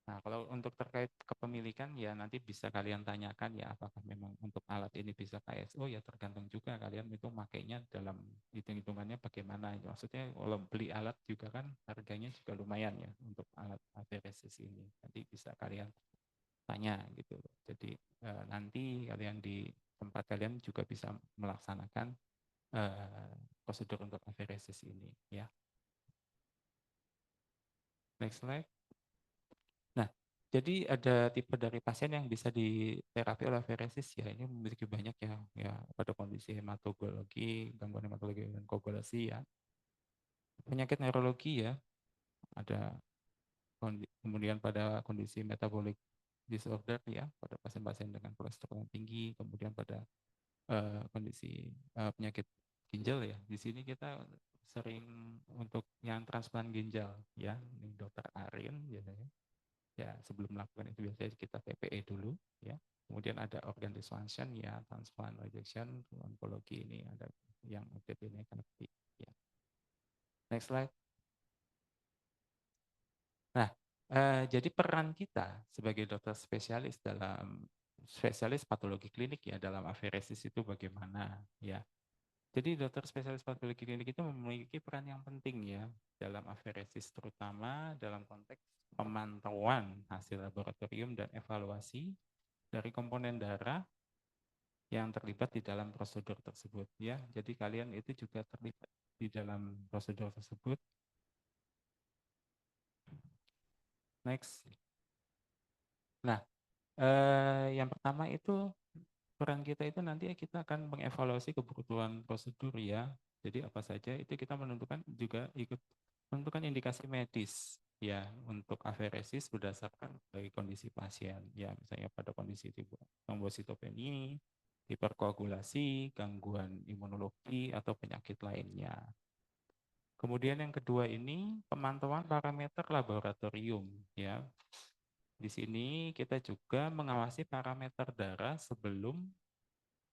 Nah, kalau untuk terkait kepemilikan ya nanti bisa kalian tanyakan ya apakah memang untuk alat ini bisa KSO ya tergantung juga kalian itu makainya dalam hitung-hitungannya bagaimana. Ya, maksudnya kalau beli alat juga kan harganya juga lumayan ya untuk alat AVResis ini. Nanti bisa kalian tanya gitu. Jadi nanti kalian di tempat kalian juga bisa melaksanakan prosedur untuk AVResis ini ya. Next slide. Nah, jadi ada tipe dari pasien yang bisa diterapi oleh AVResis ya. Ini memiliki banyak ya pada kondisi hematologi, gangguan hematologi dan koagulasi ya. Penyakit neurologi ya, ada kemudian pada kondisi metabolic disorder ya, pada pasien-pasien dengan kolesterol yang tinggi, kemudian pada kondisi penyakit ginjal ya. Di sini kita sering untuk yang transplant ginjal ya, ini Dokter Arin biasanya. Ya, sebelum melakukan itu biasanya kita TPE dulu ya. Kemudian ada organ dysfunction ya, transplant rejection, onkologi ini ada yang OTP negatif ya. Next slide. Nah, jadi peran kita sebagai dokter spesialis dalam spesialis patologi klinik ya dalam AVResis itu bagaimana ya. Jadi dokter spesialis patologi klinik itu memiliki peran yang penting ya dalam AVResis terutama dalam konteks pemantauan hasil laboratorium dan evaluasi dari komponen darah yang terlibat di dalam prosedur tersebut ya. Jadi kalian itu juga terlibat di dalam prosedur tersebut. Next. Nah, yang pertama itu peran kita itu nanti kita akan mengevaluasi kebutuhan prosedur ya. Jadi apa saja itu kita menentukan juga ikut menentukan indikasi medis ya untuk AVResis berdasarkan dari kondisi pasien ya misalnya pada kondisi trombositopeni, hiperkoagulasi, gangguan imunologi atau penyakit lainnya. Kemudian yang kedua ini pemantauan parameter laboratorium ya. Di sini kita juga mengawasi parameter darah sebelum,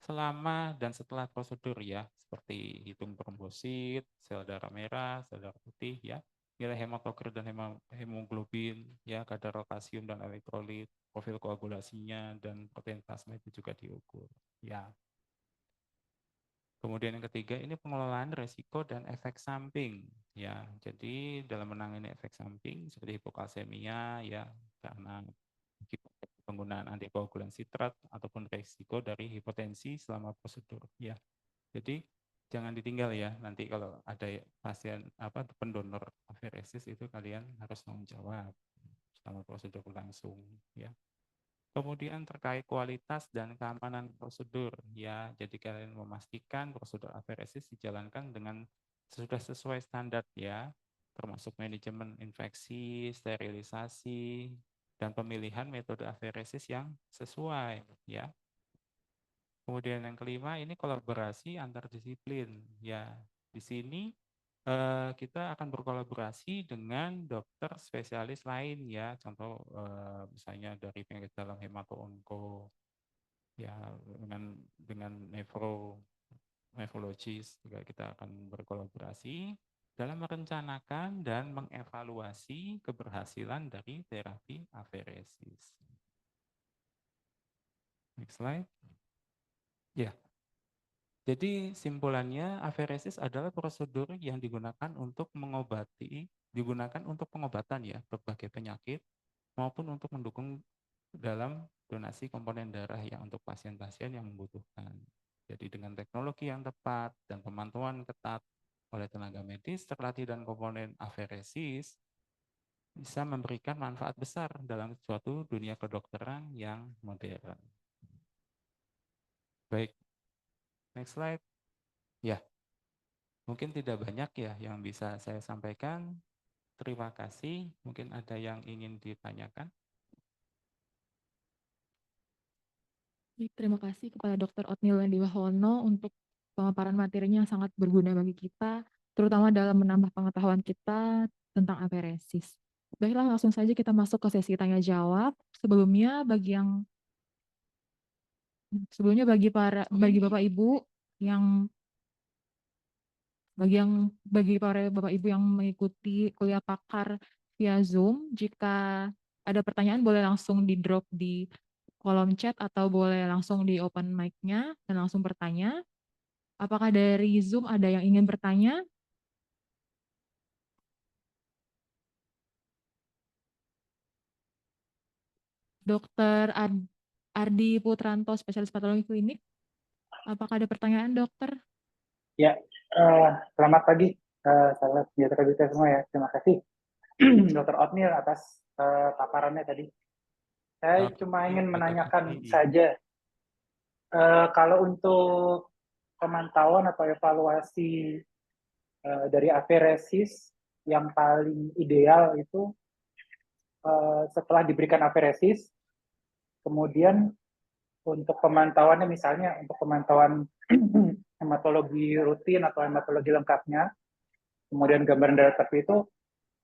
selama, dan setelah prosedur ya, seperti hitung trombosit, sel darah merah, sel darah putih ya, nilai hematokrit dan hemoglobin, ya, kadar kalsium dan elektrolit, profil koagulasinya, dan protein plasma itu juga diukur. Ya. Kemudian yang ketiga ini pengelolaan resiko dan efek samping. Ya, jadi dalam menangani efek samping seperti hipokalsemia ya karena penggunaan antikoagulan sitrat ataupun resiko dari hipotensi selama prosedur. Ya, jadi jangan ditinggal ya. Nanti kalau ada pasien pendonor AVResis itu kalian harus tanggung jawab selama prosedur berlangsung. Ya. Kemudian terkait kualitas dan keamanan prosedur, ya, jadi kalian memastikan prosedur AVResis dijalankan dengan sudah sesuai standar ya, termasuk manajemen infeksi, sterilisasi, dan pemilihan metode AVResis yang sesuai ya. Kemudian yang kelima ini kolaborasi antar disiplin ya. Di sini kita akan berkolaborasi dengan dokter spesialis lain ya, contoh misalnya dari penyakit dalam hemato-onko ya dengan nefrologis juga kita akan berkolaborasi dalam merencanakan dan mengevaluasi keberhasilan dari terapi AVResis. Next slide. Ya. Jadi simpulannya AVResis adalah prosedur yang digunakan untuk pengobatan ya berbagai penyakit maupun untuk mendukung dalam donasi komponen darah ya untuk pasien-pasien yang membutuhkan. Jadi dengan teknologi yang tepat dan pemantauan ketat oleh tenaga medis terlatih dan komponen AVResis bisa memberikan manfaat besar dalam suatu dunia kedokteran yang modern. Baik, next slide. Ya, mungkin tidak banyak ya yang bisa saya sampaikan. Terima kasih. Mungkin ada yang ingin ditanyakan. Terima kasih kepada Dr. Otnil Wendiwahono untuk pemaparan materinya yang sangat berguna bagi kita, terutama dalam menambah pengetahuan kita tentang AVResis. Baiklah, langsung saja kita masuk ke sesi tanya jawab. Sebelumnya bagi Bapak Ibu yang bagi para Bapak Ibu yang mengikuti kuliah pakar via Zoom, jika ada pertanyaan boleh langsung di drop di kolom chat atau boleh langsung di open mic-nya dan langsung bertanya. Apakah dari Zoom ada yang ingin bertanya? Dokter Ardi Putranto, spesialis patologi klinik. Apakah ada pertanyaan, dokter? Ya, selamat pagi, sahabat sejahtera kita semua ya. Terima kasih, Dr. Otnil atas paparannya tadi. Saya cuma ingin menanyakan saja, kalau untuk pemantauan atau evaluasi dari aferesis yang paling ideal itu setelah diberikan aferesis, kemudian untuk pemantauannya misalnya untuk pemantauan hematologi rutin atau hematologi lengkapnya, kemudian gambaran darah tapi itu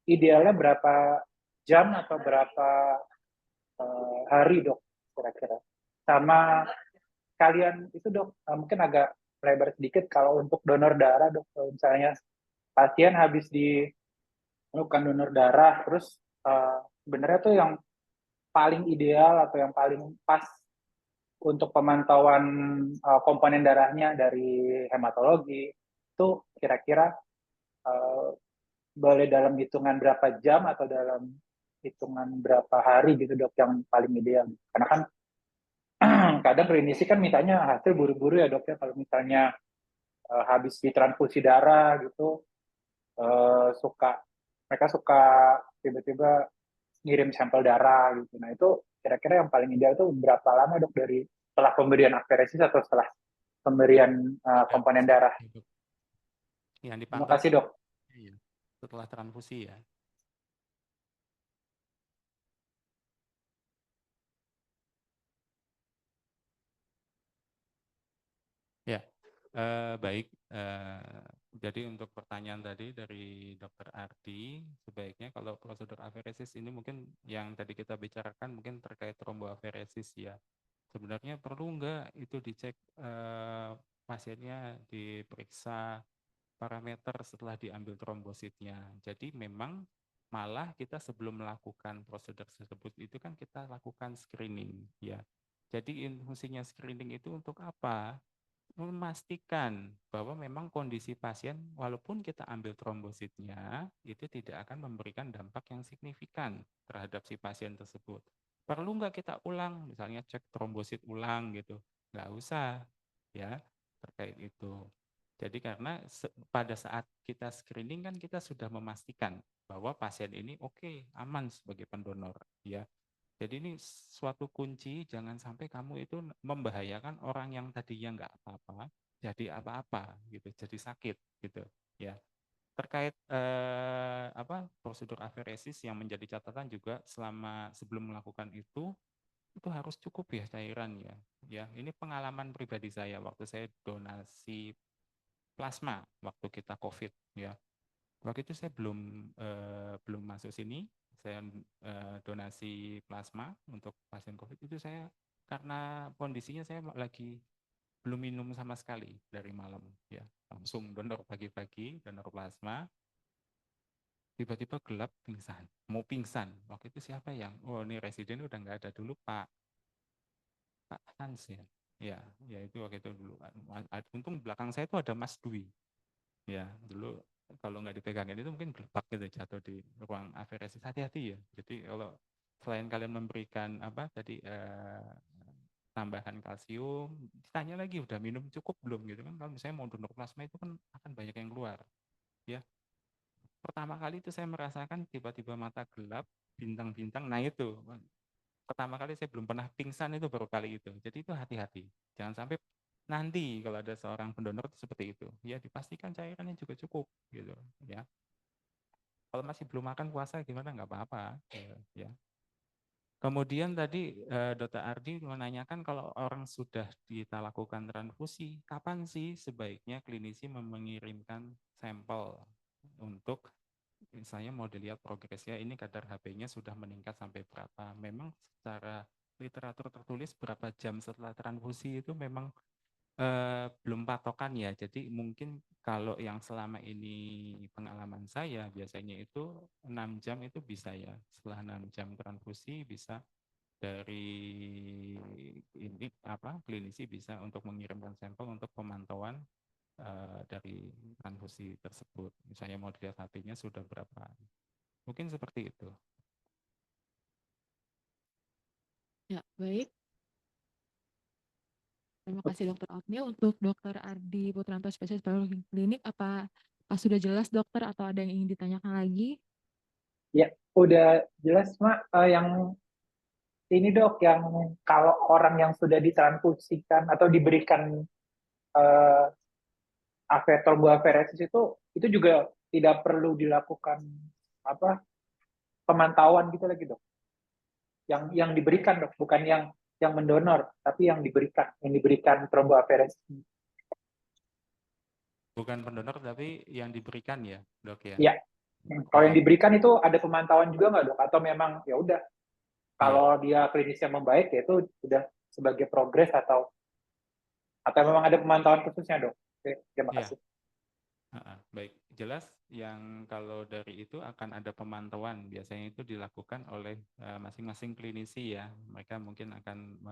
idealnya berapa jam atau berapa hari dok kira-kira? Sama kalian itu dok mungkin agak lebar sedikit kalau untuk donor darah dok, misalnya pasien habis di melakukan donor darah terus sebenarnya tuh yang paling ideal atau yang paling pas untuk pemantauan komponen darahnya dari hematologi itu kira-kira boleh dalam hitungan berapa jam atau dalam hitungan berapa hari gitu dok yang paling ideal? Karena kan kadang klinisi kan mintanya hasil buru-buru ya dok ya, kalau misalnya habis ditransfusi darah gitu suka mereka suka tiba-tiba ngirim sampel darah gitu. Nah itu kira-kira yang paling ideal itu berapa lama dok dari setelah pemberian aferesis atau setelah pemberian komponen darah? Yang Terima dipantau kasih dok. setelah transfusi ya. Ya, baik. Jadi untuk pertanyaan tadi dari Dr. Ardi, sebaiknya kalau prosedur aferesis ini mungkin yang tadi kita bicarakan mungkin terkait tromboaferesis ya. Sebenarnya perlu nggak itu dicek pasiennya diperiksa parameter setelah diambil trombositnya. Jadi memang malah kita sebelum melakukan prosedur tersebut itu kan kita lakukan screening ya. Jadi fungsinya screening itu untuk apa? Memastikan bahwa memang kondisi pasien walaupun kita ambil trombositnya itu tidak akan memberikan dampak yang signifikan terhadap si pasien tersebut. Perlu nggak kita ulang, misalnya cek trombosit ulang gitu? Nggak usah ya terkait itu. Jadi karena pada saat kita screening kan kita sudah memastikan bahwa pasien ini oke, aman sebagai pendonor ya. Jadi ini suatu kunci, jangan sampai kamu itu membahayakan orang yang tadinya nggak apa-apa, jadi apa-apa gitu, jadi sakit gitu ya. Terkait prosedur aferesis yang menjadi catatan juga selama sebelum melakukan itu harus cukup ya cairan ya. Ya, ini pengalaman pribadi saya waktu saya donasi plasma waktu kita COVID ya. Waktu itu saya belum masuk sini, saya donasi plasma untuk pasien COVID itu saya karena kondisinya saya lagi belum minum sama sekali dari malam ya, langsung donor pagi-pagi, donor plasma, tiba-tiba gelap pingsan, mau pingsan. Waktu itu siapa yang, oh ini residen udah nggak ada dulu Pak Hans ya, ya itu waktu itu dulu. Untung belakang saya itu ada Mas Dwi. Ya, dulu kalau nggak dipegangin itu mungkin gelepak gitu jatuh di ruang aferesis. Hati-hati ya. Jadi kalau selain kalian memberikan apa tadi tambahan kalsium, ditanya lagi udah minum cukup belum gitu kan. Kalau misalnya mau donor plasma itu kan akan banyak yang keluar. Ya, pertama kali itu saya merasakan tiba-tiba mata gelap, bintang-bintang. Nah itu pertama kali saya belum pernah pingsan itu baru kali itu. Jadi itu hati-hati. Jangan sampai nanti kalau ada seorang pendonor itu seperti itu. Ya dipastikan cairannya juga cukup gitu ya. Kalau masih belum makan puasa gimana nggak apa-apa ya. Kemudian tadi Dr. Ardi menanyakan kalau orang sudah kita lakukan transfusi, kapan sih sebaiknya klinisi mengirimkan sampel untuk misalnya mau dilihat progresnya ini kadar HB-nya sudah meningkat sampai berapa. Memang secara literatur tertulis berapa jam setelah transfusi itu memang Belum patokan ya. Jadi mungkin kalau yang selama ini pengalaman saya biasanya itu 6 jam itu bisa ya. Setelah 6 jam transfusi bisa dari ini klinisi bisa untuk mengirimkan sampel untuk pemantauan dari transfusi tersebut. Misalnya mau dilihat HP-nya sudah berapa. Mungkin seperti itu. Ya, baik. Terima kasih Dokter Otnil. Untuk Dokter Ardi Putranto, spesialis patologi klinik, apa sudah jelas dokter atau ada yang ingin ditanyakan lagi? Ya, udah jelas, Mak. Yang ini dok, yang kalau orang yang sudah ditransfusikan atau diberikan uh, tromboaferesis itu juga tidak perlu dilakukan apa pemantauan gitu lagi dok. Yang diberikan dok, bukan yang mendonor, tapi yang diberikan tromboaferesis. Bukan pendonor tapi yang diberikan ya, Dok ya. Iya. Kalau yang Oh, diberikan itu ada pemantauan juga nggak dok? Atau memang ya udah iya. kalau dia klinisnya membaik ya itu sudah sebagai progres atau memang ada pemantauan khususnya dok? Oke, terima Iya. kasih. Baik, jelas yang kalau dari itu akan ada pemantauan. Biasanya itu dilakukan oleh masing-masing klinisi ya. Mereka mungkin akan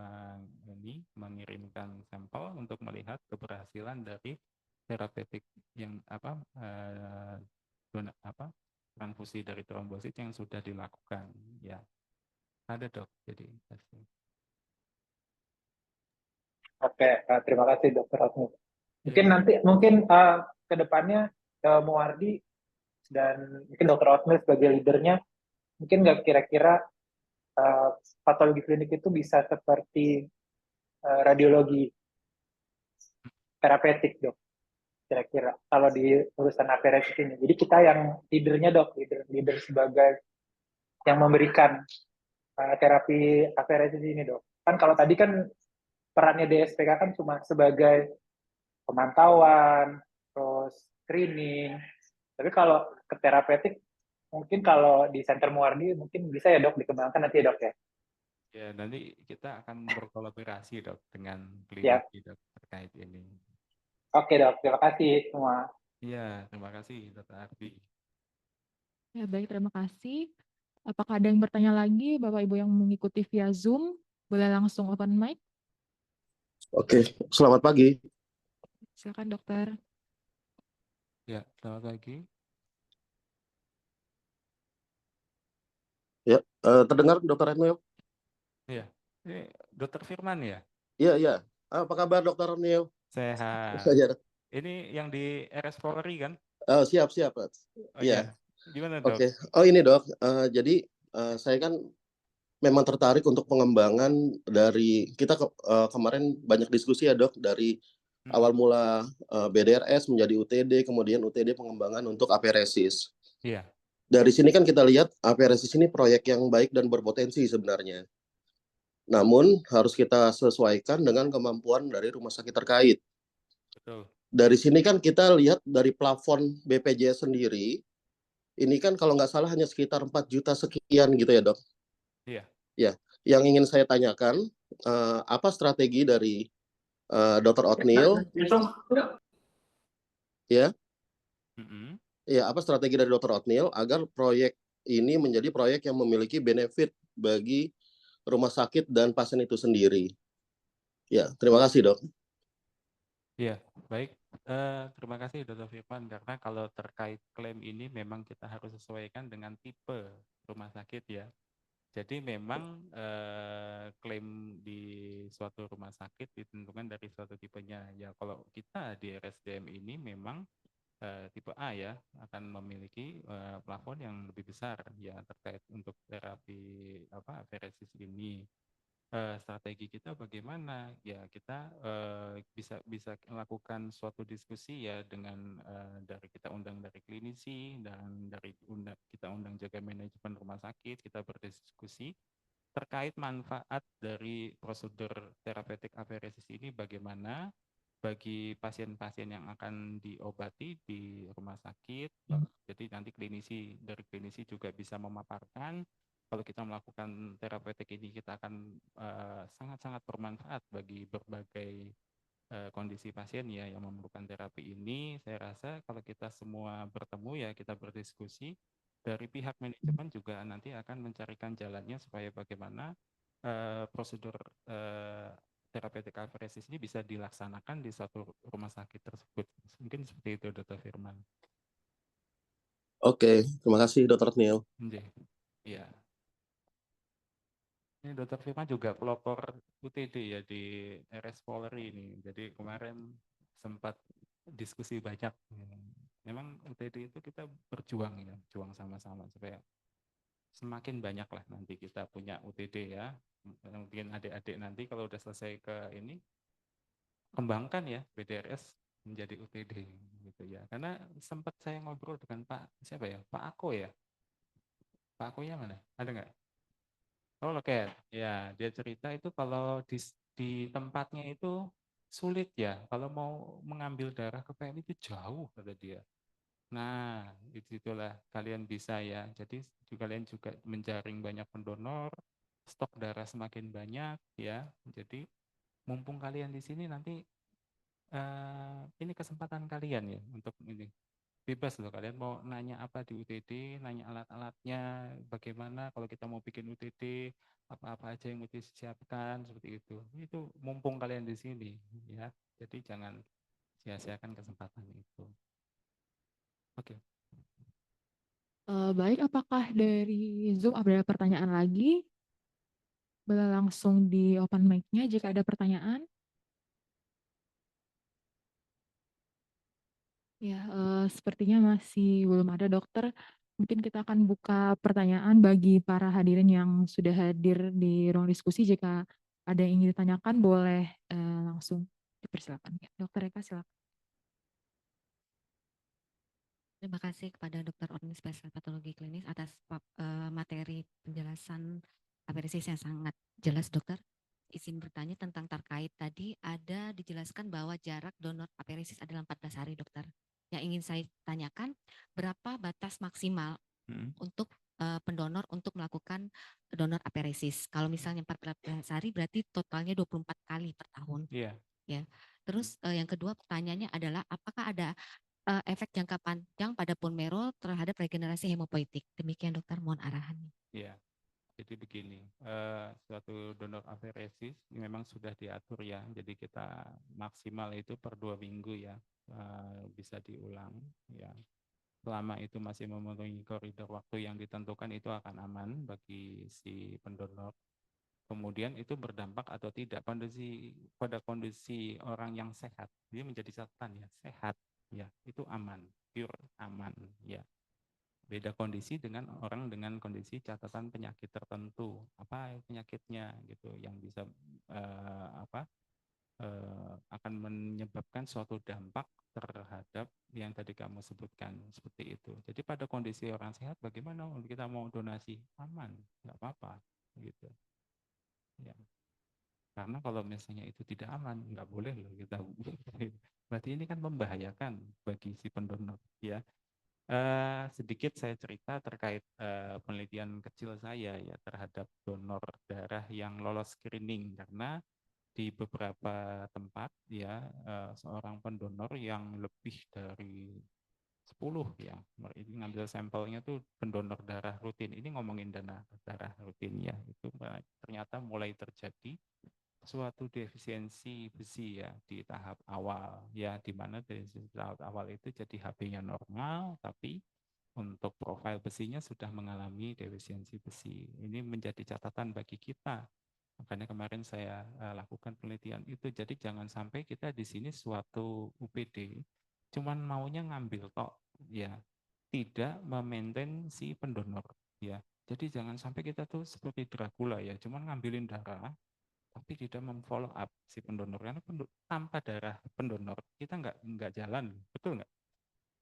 mengirimkan sampel untuk melihat keberhasilan dari terapeutik yang transfusi dari trombosit yang sudah dilakukan. Ya, ada dok. Jadi pasti. Oke, terima kasih dokter Otnil. Ya. Mungkin ke depannya Muwardi dan mungkin dokter Otnil sebagai leadernya, mungkin nggak kira-kira patologi klinik itu bisa seperti radiologi terapeutik dok, kira-kira kalau di urusan aferesis ini. Jadi kita yang leadernya dok, leader sebagai yang memberikan terapi aferesis ini dok. Kan kalau tadi kan perannya DSPK kan cuma sebagai pemantauan, terus screening. Tapi kalau ke terapeutik, mungkin kalau di Center Muardi mungkin bisa ya dok dikembangkan nanti ya dok ya. Ya, nanti kita akan berkolaborasi dok dengan Ya, klinik dok terkait ini. oke dok, terima kasih semua. Iya, terima kasih Dr. Ardi. Ya, baik, terima kasih. Apakah ada yang bertanya lagi, Bapak Ibu yang mengikuti via Zoom? Boleh langsung open mic. Oke, selamat pagi. Silakan dokter. Ya, selamat pagi. Ya, terdengar Dokter Emil? Iya, ini Dr. Firman ya? Iya, iya. Apa kabar Dokter Emil? Sehat. Ya. Ini yang di RS Polri kan? Siap, siap. Oh Iya. iya, gimana dok? Oke. Oh ini dok, jadi saya kan memang tertarik untuk pengembangan dari kita kemarin banyak diskusi ya dok, dari awal mula BDRS menjadi UTD, kemudian UTD pengembangan untuk aferesis. Iya. Dari sini kan kita lihat aferesis ini proyek yang baik dan berpotensi sebenarnya. Namun harus kita sesuaikan dengan kemampuan dari rumah sakit terkait. Betul. Dari sini kan kita lihat dari plafon BPJS sendiri, ini kan kalau nggak salah hanya sekitar 4 juta sekian gitu ya dok. Iya. Ya, yang ingin saya tanyakan, apa strategi dari Dr. Otnil? Ya, ya apa strategi dari Dr. Otnil agar proyek ini menjadi proyek yang memiliki benefit bagi rumah sakit dan pasien itu sendiri. Ya, terima kasih dok. Iya, baik. Terima kasih Dr. Firman, karena kalau terkait klaim ini memang kita harus sesuaikan dengan tipe rumah sakit ya. Jadi memang klaim di suatu rumah sakit ditentukan dari suatu tipenya. Ya kalau kita di RSDM ini memang tipe A ya akan memiliki plafon yang lebih besar ya terkait untuk terapi aferesis ini. Strategi kita bagaimana ya kita bisa melakukan suatu diskusi ya dengan dari kita undang dari klinisi dan dari kita undang jaga manajemen rumah sakit, kita berdiskusi terkait manfaat dari prosedur terapeutik aferesis ini bagaimana bagi pasien-pasien yang akan diobati di rumah sakit. Jadi nanti dari klinisi juga bisa memaparkan kalau kita melakukan terapeutik ini kita akan sangat-sangat bermanfaat bagi berbagai kondisi pasien ya yang memerlukan terapi ini. Saya rasa kalau kita semua bertemu ya kita berdiskusi, dari pihak manajemen juga nanti akan mencarikan jalannya supaya bagaimana prosedur therapeutic apheresis ini bisa dilaksanakan di suatu rumah sakit tersebut. Mungkin seperti itu, Dr. Firman. Oke, terima kasih Dr. Neil. Iya. Ini Dr. Firman juga pelopor UTD ya di RS Polri ini. Jadi kemarin sempat diskusi banyak. Memang UTD itu kita berjuang ya, berjuang sama-sama supaya semakin banyak lah nanti kita punya UTD ya. Mungkin adik-adik nanti kalau udah selesai ke ini, kembangkan ya BDRS menjadi UTD gitu ya. Karena sempat saya ngobrol dengan Pak siapa ya, Pak Ako ya. Pak Ako ya mana? Ada nggak? Oh, loket. Ya, dia cerita itu kalau di tempatnya itu sulit ya. Kalau mau mengambil darah ke PM itu jauh, kata dia. Nah, itulah kalian bisa ya. Jadi kalian juga menjaring banyak pendonor, stok darah semakin banyak ya. Jadi mumpung kalian di sini nanti ini kesempatan kalian ya untuk ini. Bebas loh, kalian mau nanya apa di UTD, nanya alat-alatnya, bagaimana kalau kita mau bikin UTD, apa-apa aja yang mesti disiapkan, seperti itu. Itu mumpung kalian di sini, ya. Jadi jangan sia-siakan kesempatan itu. Oke. Baik, apakah dari Zoom ada pertanyaan lagi? Boleh langsung di open mic-nya jika ada pertanyaan. Ya, sepertinya masih belum ada, Dokter. Mungkin kita akan buka pertanyaan bagi para hadirin yang sudah hadir di ruang diskusi. Jika ada yang ingin ditanyakan, boleh langsung dipersilakan. Ya, Dokter Eka, silakan. Terima kasih kepada Dr. Otni Spesialis Patologi Klinis atas materi penjelasan apheresis yang sangat jelas, Dokter. Izin bertanya tentang terkait tadi ada dijelaskan bahwa jarak donor apheresis adalah 14 hari, Dokter. Yang ingin saya tanyakan, berapa batas maksimal untuk pendonor untuk melakukan donor apheresis? Kalau misalnya 14 hari berarti totalnya 24 kali per tahun. Iya. Ya. Terus yang kedua pertanyaannya adalah apakah ada efek jangka panjang pada bone marrow terhadap regenerasi hemopoietik? Demikian, Dokter, mohon arahannya. Iya. Jadi begini, suatu donor apheresis memang sudah diatur ya. Jadi kita maksimal itu per 2 minggu ya, bisa diulang ya. Selama itu masih memenuhi koridor waktu yang ditentukan itu akan aman bagi si pendonor. Kemudian itu berdampak atau tidak pada kondisi orang yang sehat. Dia menjadi catatan ya, sehat ya, itu aman, pure aman ya. Beda kondisi dengan orang dengan kondisi catatan penyakit tertentu. Apa penyakitnya gitu yang bisa akan menyebabkan suatu dampak terhadap yang tadi kamu sebutkan seperti itu. Jadi pada kondisi orang sehat bagaimana kita mau donasi aman, nggak apa-apa gitu. Ya. Karena kalau misalnya itu tidak aman, nggak boleh loh kita. Berarti ini kan membahayakan bagi si pendonor ya. Sedikit saya cerita terkait penelitian kecil saya ya terhadap donor darah yang lolos screening, karena di beberapa tempat ya seorang pendonor yang lebih dari 10 ya, ini ngambil sampelnya tuh pendonor darah rutin. Ini ngomongin darah rutin ya, itu ternyata mulai terjadi suatu defisiensi besi ya di tahap awal ya, di mana dari tahap awal itu jadi HB-nya normal tapi untuk profil besinya sudah mengalami defisiensi besi. Ini menjadi catatan bagi kita. Makanya kemarin saya lakukan penelitian itu. Jadi jangan sampai kita di sini suatu UPD cuman maunya ngambil tok ya, tidak memaintain si pendonor ya. Jadi jangan sampai kita tuh seperti Dracula ya, cuman ngambilin darah tapi tidak memfollow up si pendonor, karena tanpa darah pendonor kita nggak jalan, betul nggak?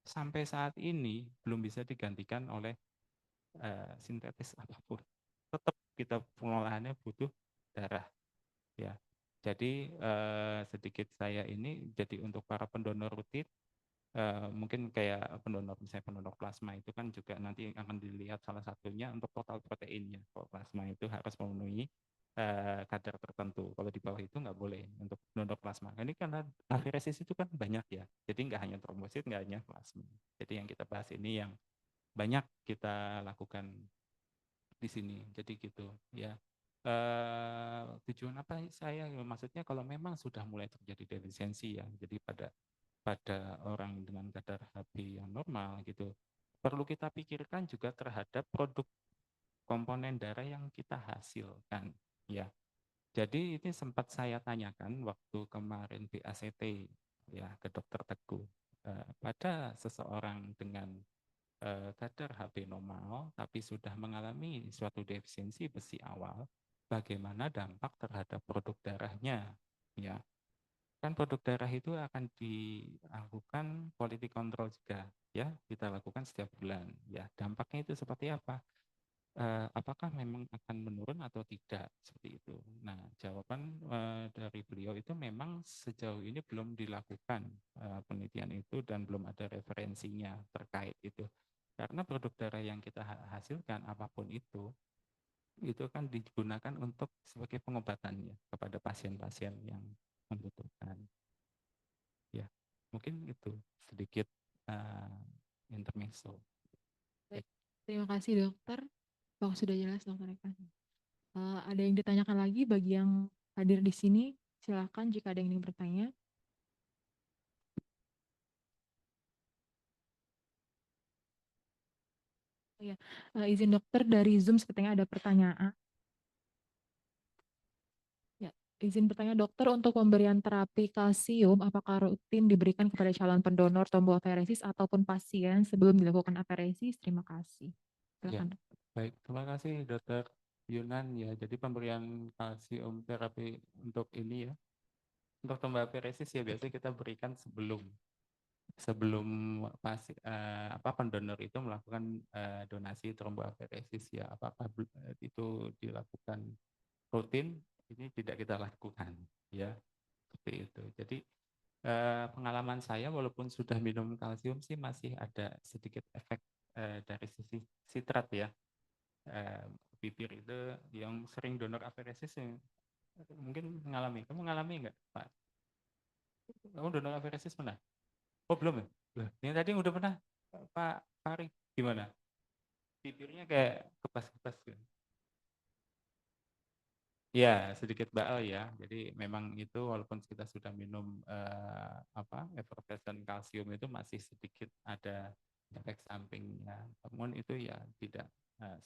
Sampai saat ini belum bisa digantikan oleh sintetis apapun, tetap kita pengolahannya butuh darah ya. Jadi sedikit saya ini jadi untuk para pendonor rutin, mungkin kayak pendonor misalnya pendonor plasma itu kan juga nanti akan dilihat salah satunya untuk total proteinnya. Kalau plasma itu harus memenuhi kadar tertentu. Kalau di bawah itu nggak boleh untuk donor plasma. Ini karena aferesis itu kan banyak ya. Jadi nggak hanya trombosit, nggak hanya plasma. Jadi yang kita bahas ini yang banyak kita lakukan di sini. Jadi gitu ya. Tujuan apa saya? Maksudnya kalau memang sudah mulai terjadi defisiensi ya. Jadi pada orang dengan kadar Hb yang normal gitu. Perlu kita pikirkan juga terhadap produk komponen darah yang kita hasilkan ya. Jadi ini sempat saya tanyakan waktu kemarin BACT ya ke Dokter Teguh. Pada seseorang dengan kadar Hb normal tapi sudah mengalami suatu defisiensi besi awal, bagaimana dampak terhadap produk darahnya ya. Kan produk darah itu akan dilakukan quality control juga ya, kita lakukan setiap bulan ya. Dampaknya itu seperti apa? Apakah memang akan menurun atau tidak seperti itu. Nah, jawaban dari beliau itu memang sejauh ini belum dilakukan penelitian itu dan belum ada referensinya terkait itu. Karena produk darah yang kita hasilkan apapun itu kan digunakan untuk sebagai pengobatan ya kepada pasien-pasien yang membutuhkan. Ya, mungkin itu sedikit intermezzo. Baik, terima kasih dokter. Apakah sudah jelas dokter Eka? Ada yang ditanyakan lagi bagi yang hadir di sini? Silakan jika ada yang ingin bertanya. Oh ya, izin dokter dari Zoom sepertinya ada pertanyaan. Ya, izin bertanya dokter, untuk pemberian terapi kalsium apakah rutin diberikan kepada calon pendonor tromboaferesis ataupun pasien sebelum dilakukan aferesis? Terima kasih. Ya, Silakan. baik. Terima kasih Dokter Yunan ya. Jadi pemberian kalsium terapi untuk ini ya, untuk tromboaferesis ya biasanya kita berikan sebelum pendonor itu melakukan donasi tromboaferesis ya. Apakah itu dilakukan rutin? Ini tidak kita lakukan ya, seperti itu. Jadi pengalaman saya walaupun sudah minum kalsium sih masih ada sedikit efek dari sisi sitrat ya. Bibir itu yang sering donor aferesis yang mungkin kamu mengalami nggak Pak? Kamu donor aferesis pernah? Oh belum ya? Yang tadi udah pernah Pak Fari gimana? Bibirnya kayak kepas-kepas gitu. Ya, sedikit baal ya. Jadi memang itu walaupun kita sudah minum effervescent kalsium itu masih sedikit ada efek sampingnya. Namun itu ya tidak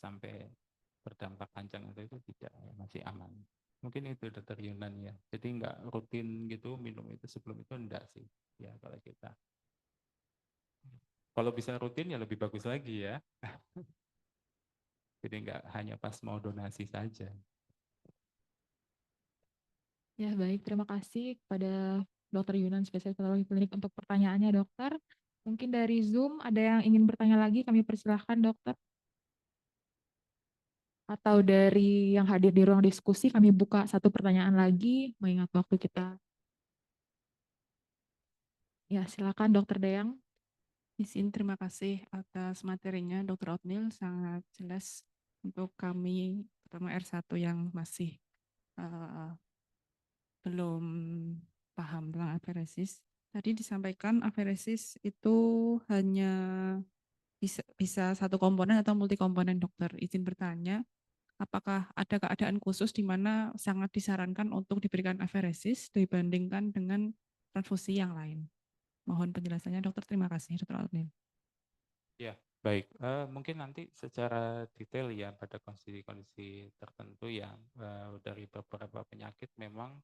sampai berdampak panjang itu tidak, masih aman. Mungkin itu Dokter Yunan ya. Jadi nggak rutin gitu minum itu sebelum itu enggak sih. Ya kalau kita. Kalau bisa rutin ya lebih bagus lagi ya. Jadi nggak hanya pas mau donasi saja. Ya baik, terima kasih kepada Dokter Yunan, spesialis patologi klinik untuk pertanyaannya dokter. Mungkin dari Zoom ada yang ingin bertanya lagi, kami persilahkan dokter. Atau dari yang hadir di ruang diskusi, kami buka satu pertanyaan lagi, mengingat waktu kita. Ya, silakan Dokter Deyang. Izin terima kasih atas materinya Dr. Otnil, sangat jelas untuk kami, terutama R1 yang masih belum paham tentang aferesis. Tadi disampaikan aferesis itu hanya bisa satu komponen atau multi komponen dokter. Izin bertanya, apakah ada keadaan khusus di mana sangat disarankan untuk diberikan aferesis dibandingkan dengan transfusi yang lain? Mohon penjelasannya dokter. Terima kasih Dr. Otnil. Ya, baik. Mungkin nanti secara detail ya pada kondisi-kondisi tertentu yang dari beberapa penyakit memang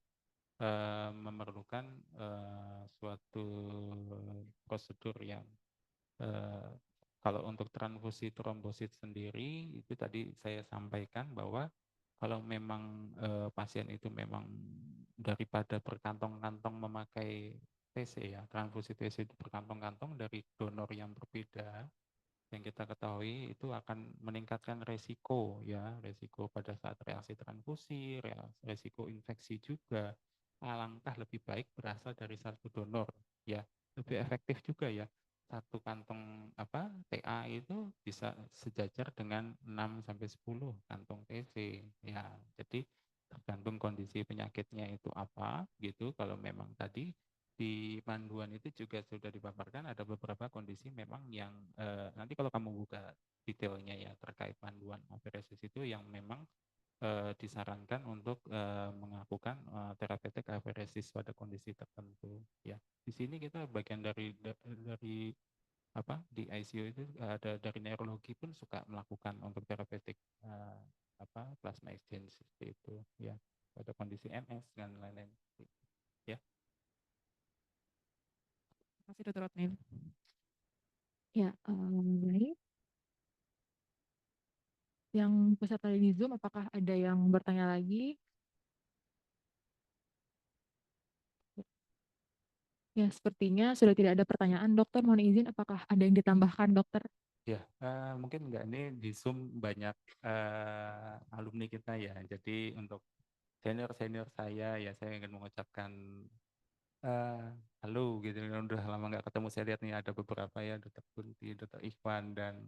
memerlukan suatu prosedur yang kalau untuk transfusi trombosit sendiri itu tadi saya sampaikan bahwa kalau memang pasien itu memang daripada berkantong-kantong memakai TC ya, transfusi TC itu berkantong-kantong dari donor yang berbeda, yang kita ketahui itu akan meningkatkan resiko ya, resiko pada saat reaksi transfusi, resiko infeksi juga. Alangkah lebih baik berasal dari satu donor ya, lebih efektif juga ya. Satu kantong TA itu bisa sejajar dengan 6 sampai 10 kantong TC ya. Jadi tergantung kondisi penyakitnya itu apa gitu. Kalau memang tadi di panduan itu juga sudah dipaparkan ada beberapa kondisi memang yang nanti kalau kamu buka detailnya ya terkait panduan aferesis itu yang memang disarankan untuk melakukan terapeutik aferesis pada kondisi tertentu ya. Di sini kita bagian dari apa di ICU itu ada dari neurologi pun suka melakukan untuk terapeutik apa plasma exchange seperti itu ya pada kondisi MS dan lain-lain ya. Terima kasih Dr. Otnil. Ya, baik. Yang peserta di Zoom, apakah ada yang bertanya lagi? Ya, sepertinya sudah tidak ada pertanyaan. Dokter, mohon izin, apakah ada yang ditambahkan, dokter? Ya, mungkin enggak, ini di Zoom banyak alumni kita ya. Jadi untuk senior-senior saya ya saya ingin mengucapkan halo gitu. Udah lama nggak ketemu, saya lihat nih ada beberapa ya, Dr. Kunti, Dr. Ikhwan dan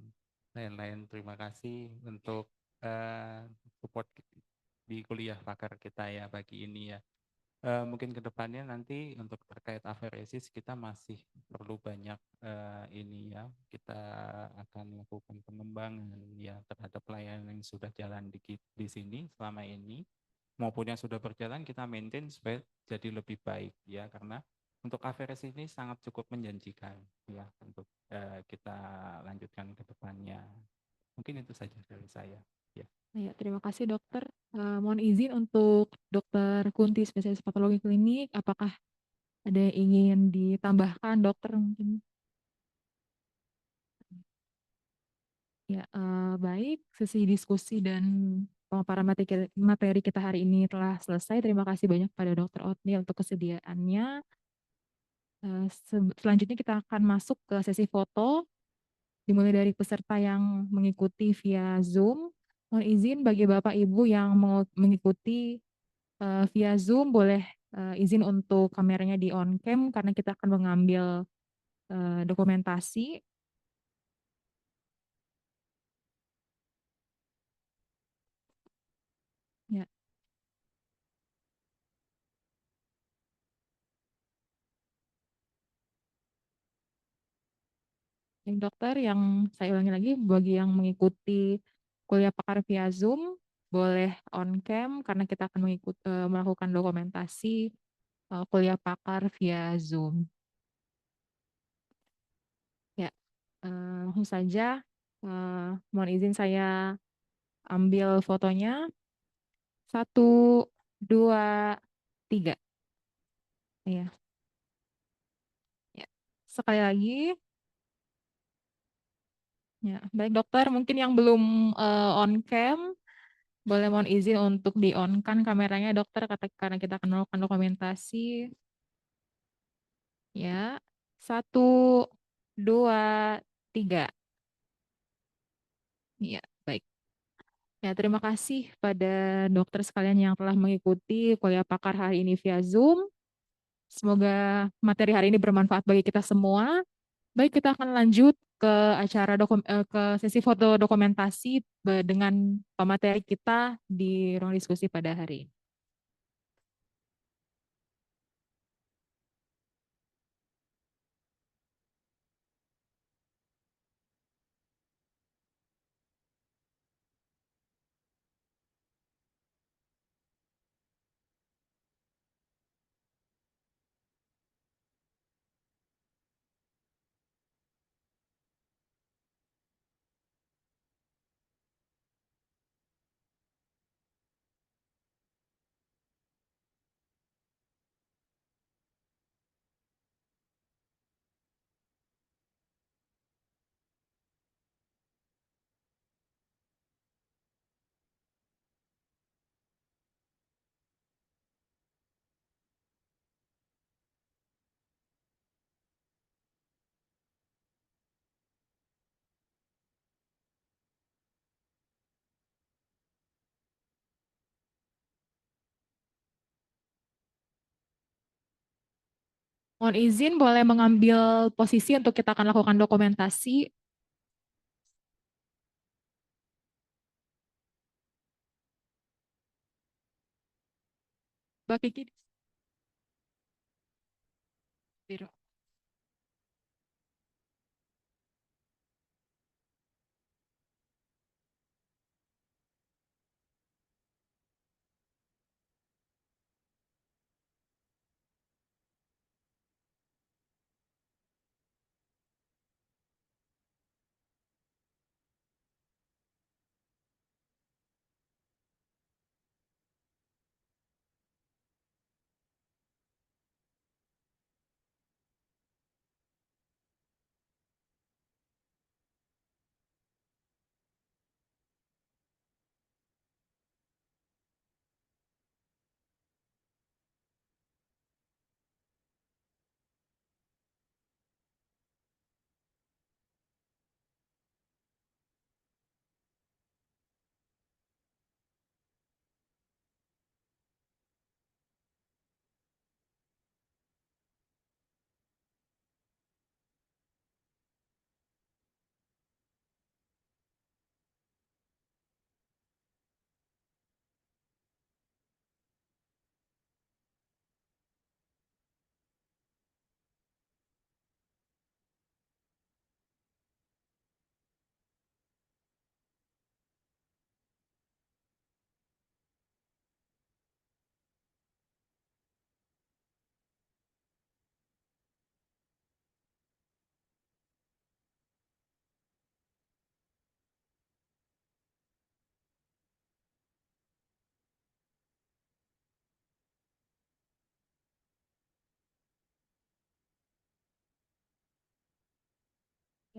lain-lain. Terima kasih untuk support di kuliah pakar kita ya pagi ini ya. Mungkin kedepannya nanti untuk terkait aferesis kita masih perlu banyak ini ya, kita akan melakukan pengembangan ya terhadap pelayanan yang sudah jalan di sini selama ini maupun yang sudah berjalan kita maintain supaya jadi lebih baik ya, karena untuk aferesis ini sangat cukup menjanjikan ya untuk kita lanjutkan ke depannya. Mungkin itu saja dari saya ya. Ya, terima kasih dokter. Mohon izin untuk Dokter Kunti, spesialis patologi klinik, apakah ada yang ingin ditambahkan dokter mungkin? Ya, baik, sesi diskusi dan pemaparan materi kita hari ini telah selesai. Terima kasih banyak pada Dokter Otnil untuk kesediaannya. Selanjutnya kita akan masuk ke sesi foto, dimulai dari peserta yang mengikuti via Zoom. Mohon izin bagi Bapak Ibu yang mau mengikuti via Zoom, boleh izin untuk kameranya di on cam karena kita akan mengambil dokumentasi. Ya. Yang dokter, yang saya ulangi lagi, bagi yang mengikuti kuliah pakar via Zoom, boleh on cam karena kita akan melakukan dokumentasi kuliah pakar via Zoom. Ya, langsung saja. Mohon izin saya ambil fotonya. 1, 2, 3. Ya. Ya. Sekali lagi. Ya, baik dokter, mungkin yang belum on cam, boleh mohon izin untuk di on kan kameranya dokter, karena kita akan melakukan dokumentasi. Ya, 1, 2, 3. Ya, baik. Ya, terima kasih pada dokter sekalian yang telah mengikuti kuliah pakar hari ini via Zoom. Semoga materi hari ini bermanfaat bagi kita semua. Baik, kita akan lanjut ke ke sesi foto dokumentasi dengan pemateri kita di ruang diskusi pada hari ini. Mohon izin boleh mengambil posisi untuk kita akan lakukan dokumentasi. Mbak Kiki. Biro.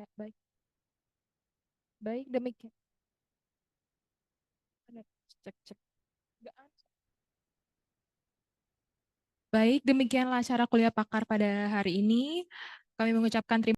Ya, baik. Baik, demikian. Cek. Nggak ada. Baik, demikianlah acara kuliah pakar pada hari ini. Kami mengucapkan terima